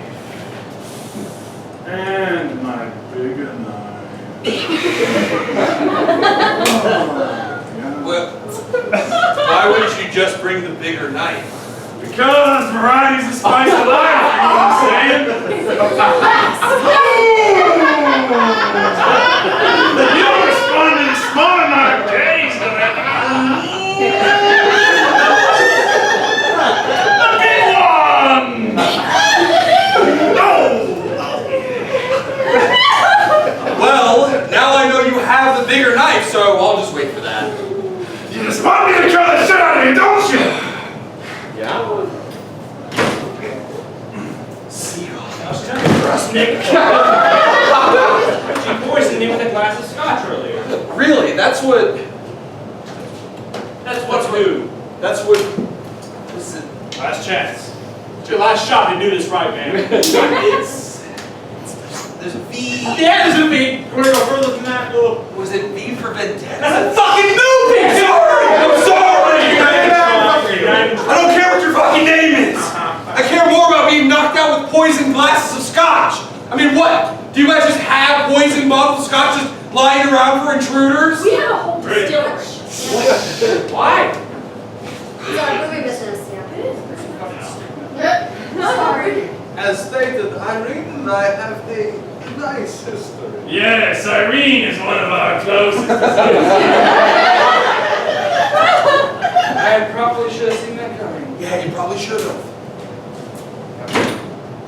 And my bigger knife. Well, why wouldn't you just bring the bigger knife? Because variety's the spice of life, you know what I'm saying? You don't respond to the small amount of days to that. The big one! Well, now I know you have the bigger alive, so I'll just wait for that. You just want me to kill the shit out of you, don't you? Yeah? Now it's time for us, Nick. She poisoned me with a glass of scotch earlier. Really? That's what... That's who? That's what... Listen, Last chance. It's your last shot to do this right, man. there's a V. Yeah, there's a V. You want to go further than that? Go. Was it V for Vendetta? That's a fucking movie! I'm sorry! I don't care what your fucking name is! I care more about being knocked out with poisoned glasses of scotch! I mean, what? Do you guys just have poisoned bottles of scotch just lying around for intruders? We have a whole distillery. Why? Sorry, movie business, yeah. Sorry. As stated, Irene and I have a nice history. Yes, Irene is one of our closest. I probably should have seen that coming. Yeah, you probably should have.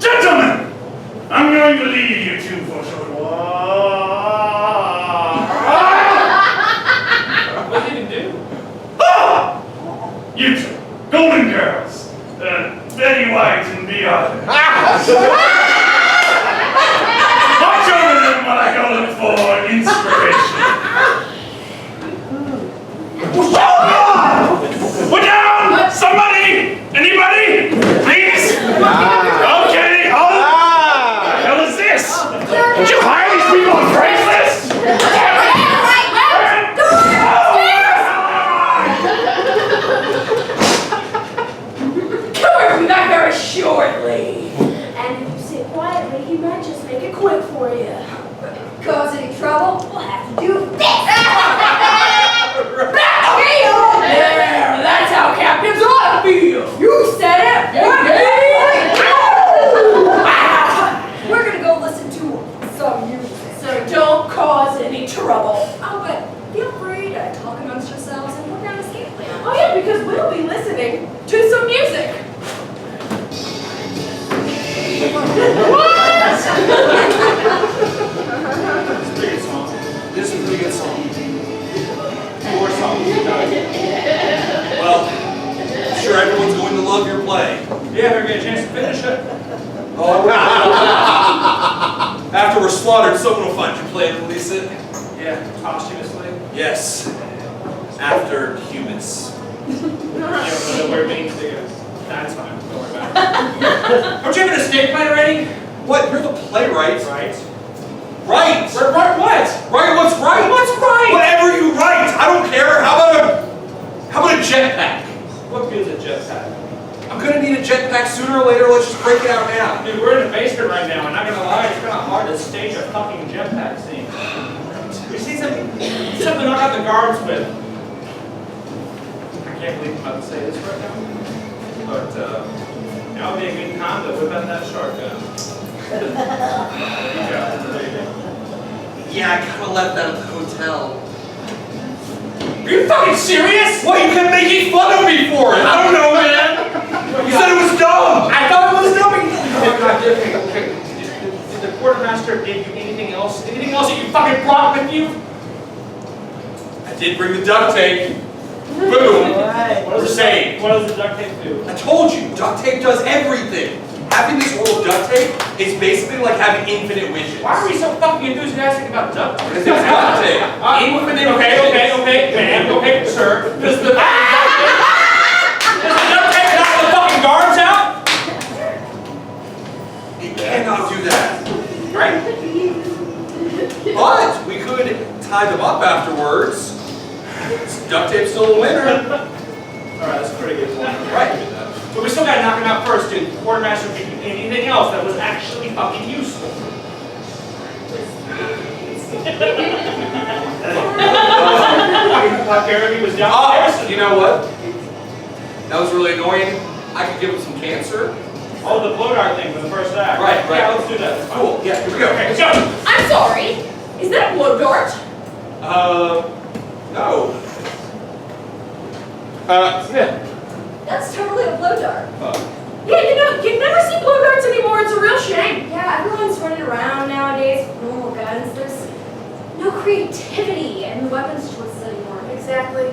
Gentlemen, I'm going to leave you two for a short while. What did you do? Ah! You two, golden girls, Betty White and beyond. Watch over them while I go look for inspiration. Put down! Somebody! Anybody? Please? Okay, hold. What the hell is this? Did you hire these people on Craigslist? Coming back very shortly. And if you sit quietly, he might just make it quick for you. Cause any trouble, we'll have to do this. There, that's how captains ought to feel. You said it. We're gonna go listen to some music. So don't cause any trouble. Oh, but feel free to talk amongst yourselves and work out a escape plan. Oh yeah, because we'll be listening to some music. Pretty good song. This is a pretty good song. More songs. Well, I'm sure everyone's going to love your play. Yeah, ever get a chance to finish it? Oh, after we're slaughtered, someone will find your play and release it. Yeah, posthumously. Yes. After humans. You don't know what it means, do you? That's fine. Don't worry about it. Don't you have an escape plan already? What? You're the playwright. Right. Right! Right what? Write what's right! What's right? Whatever you write! I don't care! How about a jetpack? What good is a jetpack? I'm gonna need a jetpack sooner or later, let's just break it out now. Dude, we're in the basement right now, and not gonna lie, it's kind of hard to stage a fucking jetpack scene. We see something to knock out the guards with. I can't believe I'm about to say this right now, but that would be a good time to whip out that shotgun. There you go. Yeah, I kinda left that at the hotel. Are you fucking serious? What? You kept making fun of me for it! I don't know, man! You said it was dumb! I thought it was dumb. Okay. Did the quartermaster give you anything else? Anything else that you fucking brought with you? I did bring the duct tape. Boom! We're saved. What does the duct tape do? I told you, duct tape does everything. Having this roll of duct tape is basically like having infinite wishes. Why are we so fucking enthusiastic about duct tape? Because it's duct tape. Infinite Okay, ma'am, okay, sir. Does the duct tape knock the fucking guards out? It cannot do that. Right. But we could tie them up afterwards. Duct tape's still a winner. Alright, that's a pretty good point. Right. But we still gotta knock him out first, dude. The quartermaster give you anything else that was actually fucking useful. Parody was downstairs. You know what? That was really annoying. I could give him some cancer. Oh, the blow dart thing for the first act. Right. Yeah, let's do that. That's fine. Cool. Yeah, here we go. Okay, let's go. I'm sorry. Is that a blow dart? No. Yeah. That's totally a blow dart. Yeah, you never see blow darts anymore. It's a real shame. Yeah, everyone's running around nowadays with normal guns. There's no creativity in the weapons choices anymore. Exactly.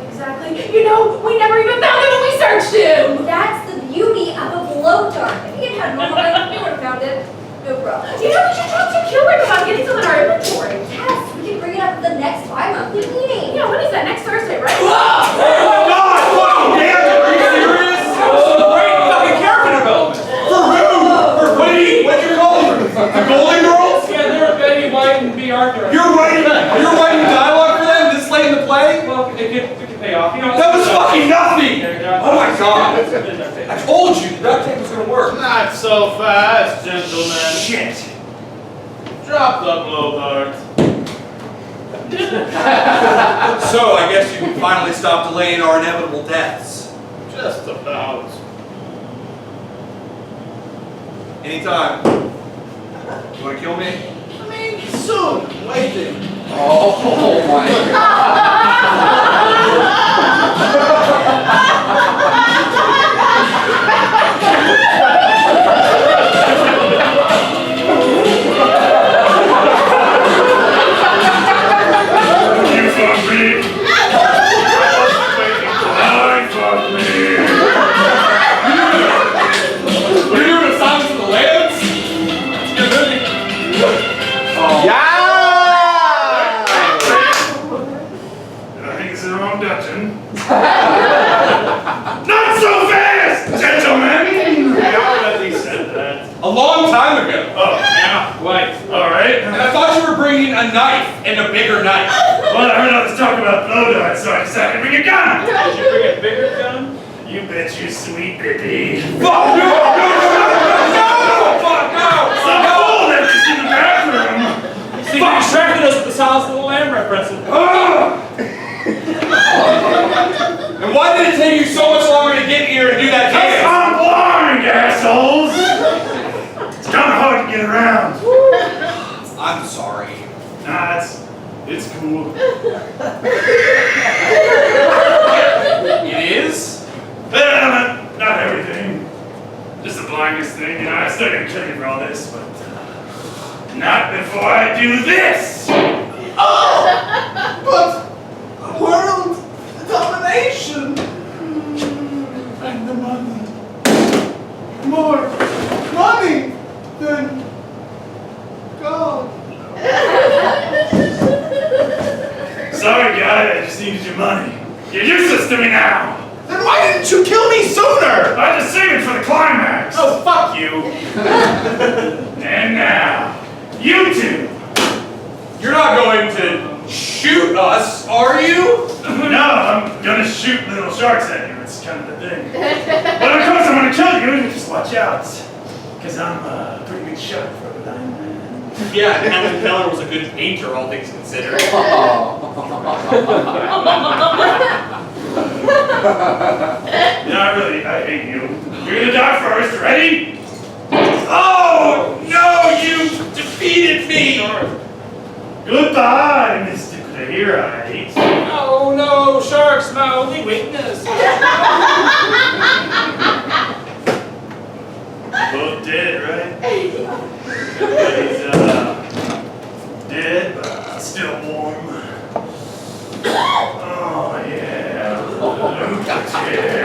You know, we never even found it when we searched him! That's the beauty of a blow dart. If he had normal light, we would have found it. No problem. You know, we should talk to Kilroy about getting some in our inventory. Yes, we can bring it up at the next bi-monthly meeting. Yeah, when is that? Next Thursday, right? Oh, God! Fucking damn it! Are you serious? Some great fucking character development. For who? For what'd you call them? The Golden Girls? Yeah, they're Betty White and B. Arthur. You're writing dialogue for them this late in the play? Well, it could pay off. You know, That was fucking nothing! Oh my God! I I told you the duct tape was gonna work. Not so fast, gentlemen. Shit. Drop the blow dart. So I guess you can finally stop delaying our inevitable deaths. Just about. Anytime. You wanna kill me? I mean, soon. Waiting. Oh my God. You fuck me. I fuck me. You're doing a Silence of the Lambs? It's a good movie. Yeah! I think it's in the wrong dungeon. Not so fast, gentlemen! I already said that. A long time ago. Oh, yeah. White. All right. And I thought you were bringing a knife and a bigger knife. Well, I heard all this talk about blow darts, so I decided to bring a gun. Did you bring a bigger gun? You bet you sweet baby. Fuck no! Fuck no! Some fool left us in the bathroom. See, you distracted us with the Silence of the Lamb references. And why did it take you so much longer to get here and do that Yes, dance? I'm blind, assholes. It's kind of hard to get around. I'm sorry. Nah, it's cool. It is? Well, not everything. Just the blindness thing, you know. I still gotta kill you for all this, but not before I do this. But world domination and the money. More money than God. Sorry, guy, I just needed your money. You're useless to me now. Then why didn't you kill me sooner? I just saved it for the climax. Oh, fuck you. And now, you two. You're not going to shoot us, are you? No, I'm gonna shoot little sharks at you. It's kind of the thing. But of course, I'm gonna kill you. You just watch out, because I'm a pretty good shot for a blind man. Yeah, and Helen Keller was a good painter, all things considered. I hate you. You're gonna die first. Ready? Oh no! You defeated me. Goodbye, Mr. Playwright. Oh no, sharks, my only weakness. Both dead, right? Everybody's dead, but still warm. Oh yeah. Yeah.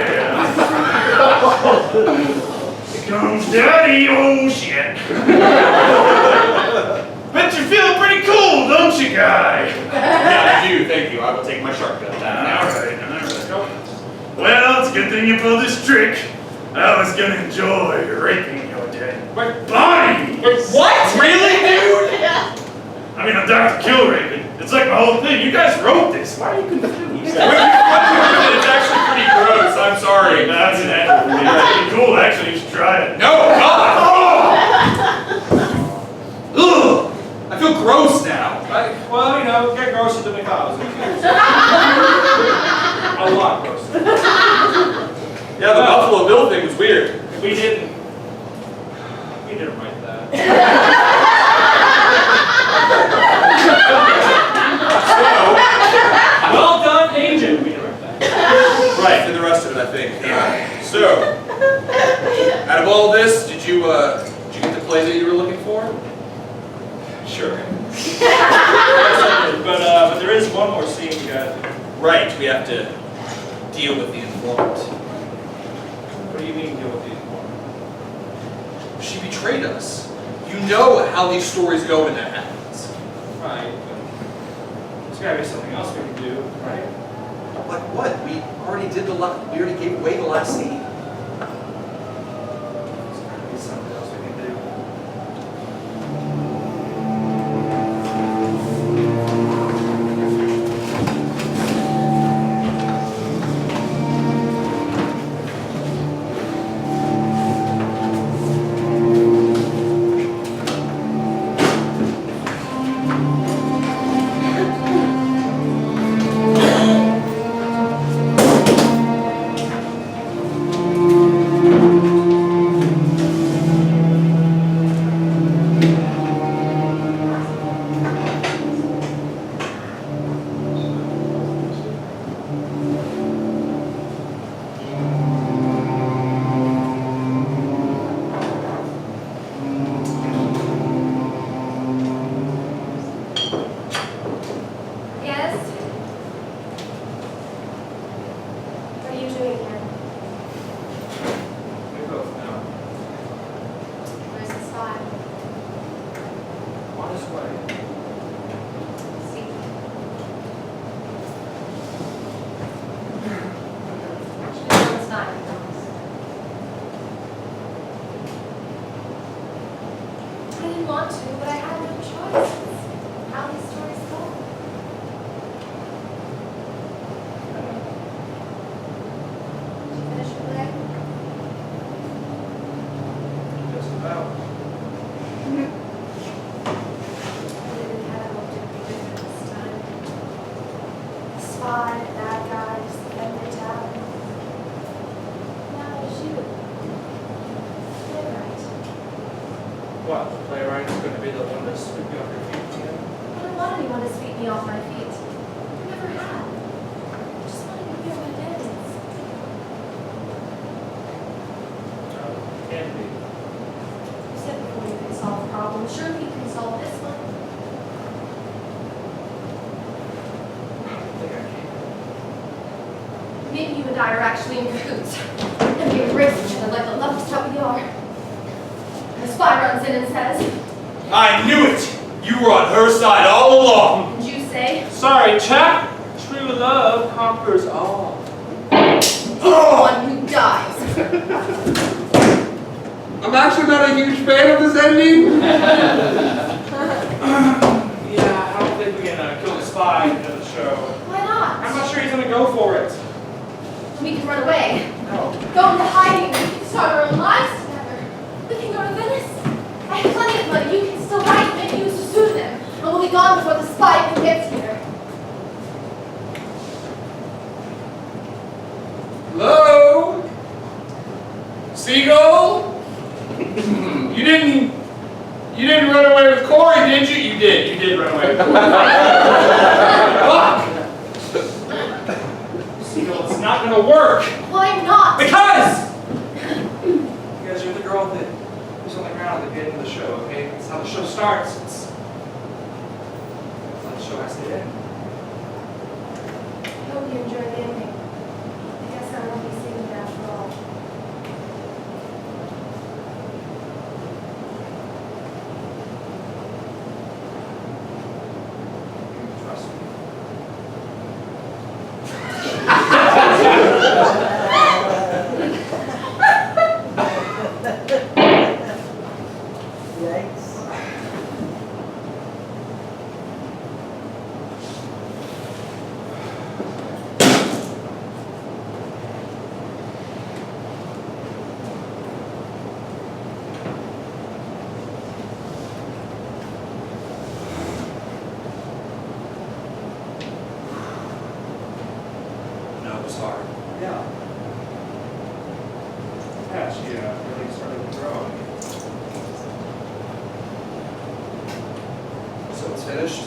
Here comes Daddy. Oh shit. Bet you feel pretty cool, don't you, guy? Yeah, I do, thank you. I will take my shark gun down now. Alright. Well, it's a good thing you pulled this trick. I was gonna enjoy raping your dead body. What? Really, dude? I mean, I'm Dr. Kilraven. It's like my whole thing. You guys wrote this. Why are you confused? It's actually pretty gross, I'm sorry. That's pretty cool, actually. You should try it. No, God! Ugh! I feel gross now. Well, you know, get grosser than we thought it was going to be. A lot grosser. Yeah, the Buffalo Bill thing was weird. We didn't write that. Well done, agent. We didn't write that. Right, and the rest of it, I think. Yeah. So, out of all this, did you get the play that you were looking for? Sure. But one more scene we got. Right, we have to deal with the informant. What do you mean deal with the informant? She betrayed us. You know how these stories go when that happens. Right, but there's gotta be something else we can do, right? Like what? We already gave away the last scene. There's gotta be something else we can do. Yes? What are you doing here? We both know. Where's the spy? On his way. See. No, it's not, I promise. I didn't want to, but I had no choice. It's how these stories go. Did you finish your play? Just about. I didn't have it looked different this time. The spy, the bad guy, just the family town. Now there's you. Playwright. What, the playwright is going to be the one to sweep you off your feet again? I don't want anyone to sweep me off my feet. I never have. I just wanted to hear what it is. No, it can't be. You said before you can solve problems. Surely you can solve this one. I don't think I can. Maybe you and I are actually in cahoots. And we embrace each other like the lovers that we are. And the spy runs in and says, I knew it! You were on her side all along! and you say, Sorry, chap. True love conquers all. he's the one who dies. I'm actually not a huge fan of this ending. Yeah, I don't think we can kill the spy at the end of the show. Why not? I'm not sure he's going to go for it. We can run away. No. Go into hiding. We can start our own lives together. We can go to Venice. I have plenty of money. You can still write and make use of pseudonym. And we'll be gone before the spy even gets here. Hello? Seagull? You didn't run away with Corey, did you? You did. You did run away with Corey. Fuck! Seagull, it's not going to work. Why not? Because! Because you're the girl that who's on the ground at the end of the show, okay? That's how the show starts. That's how the show has to end. I hope you enjoy the ending. I guess I won't be seeing you after all. Trust me. No, it was hard. Yeah. Yeah, she really started to grow. So it's finished?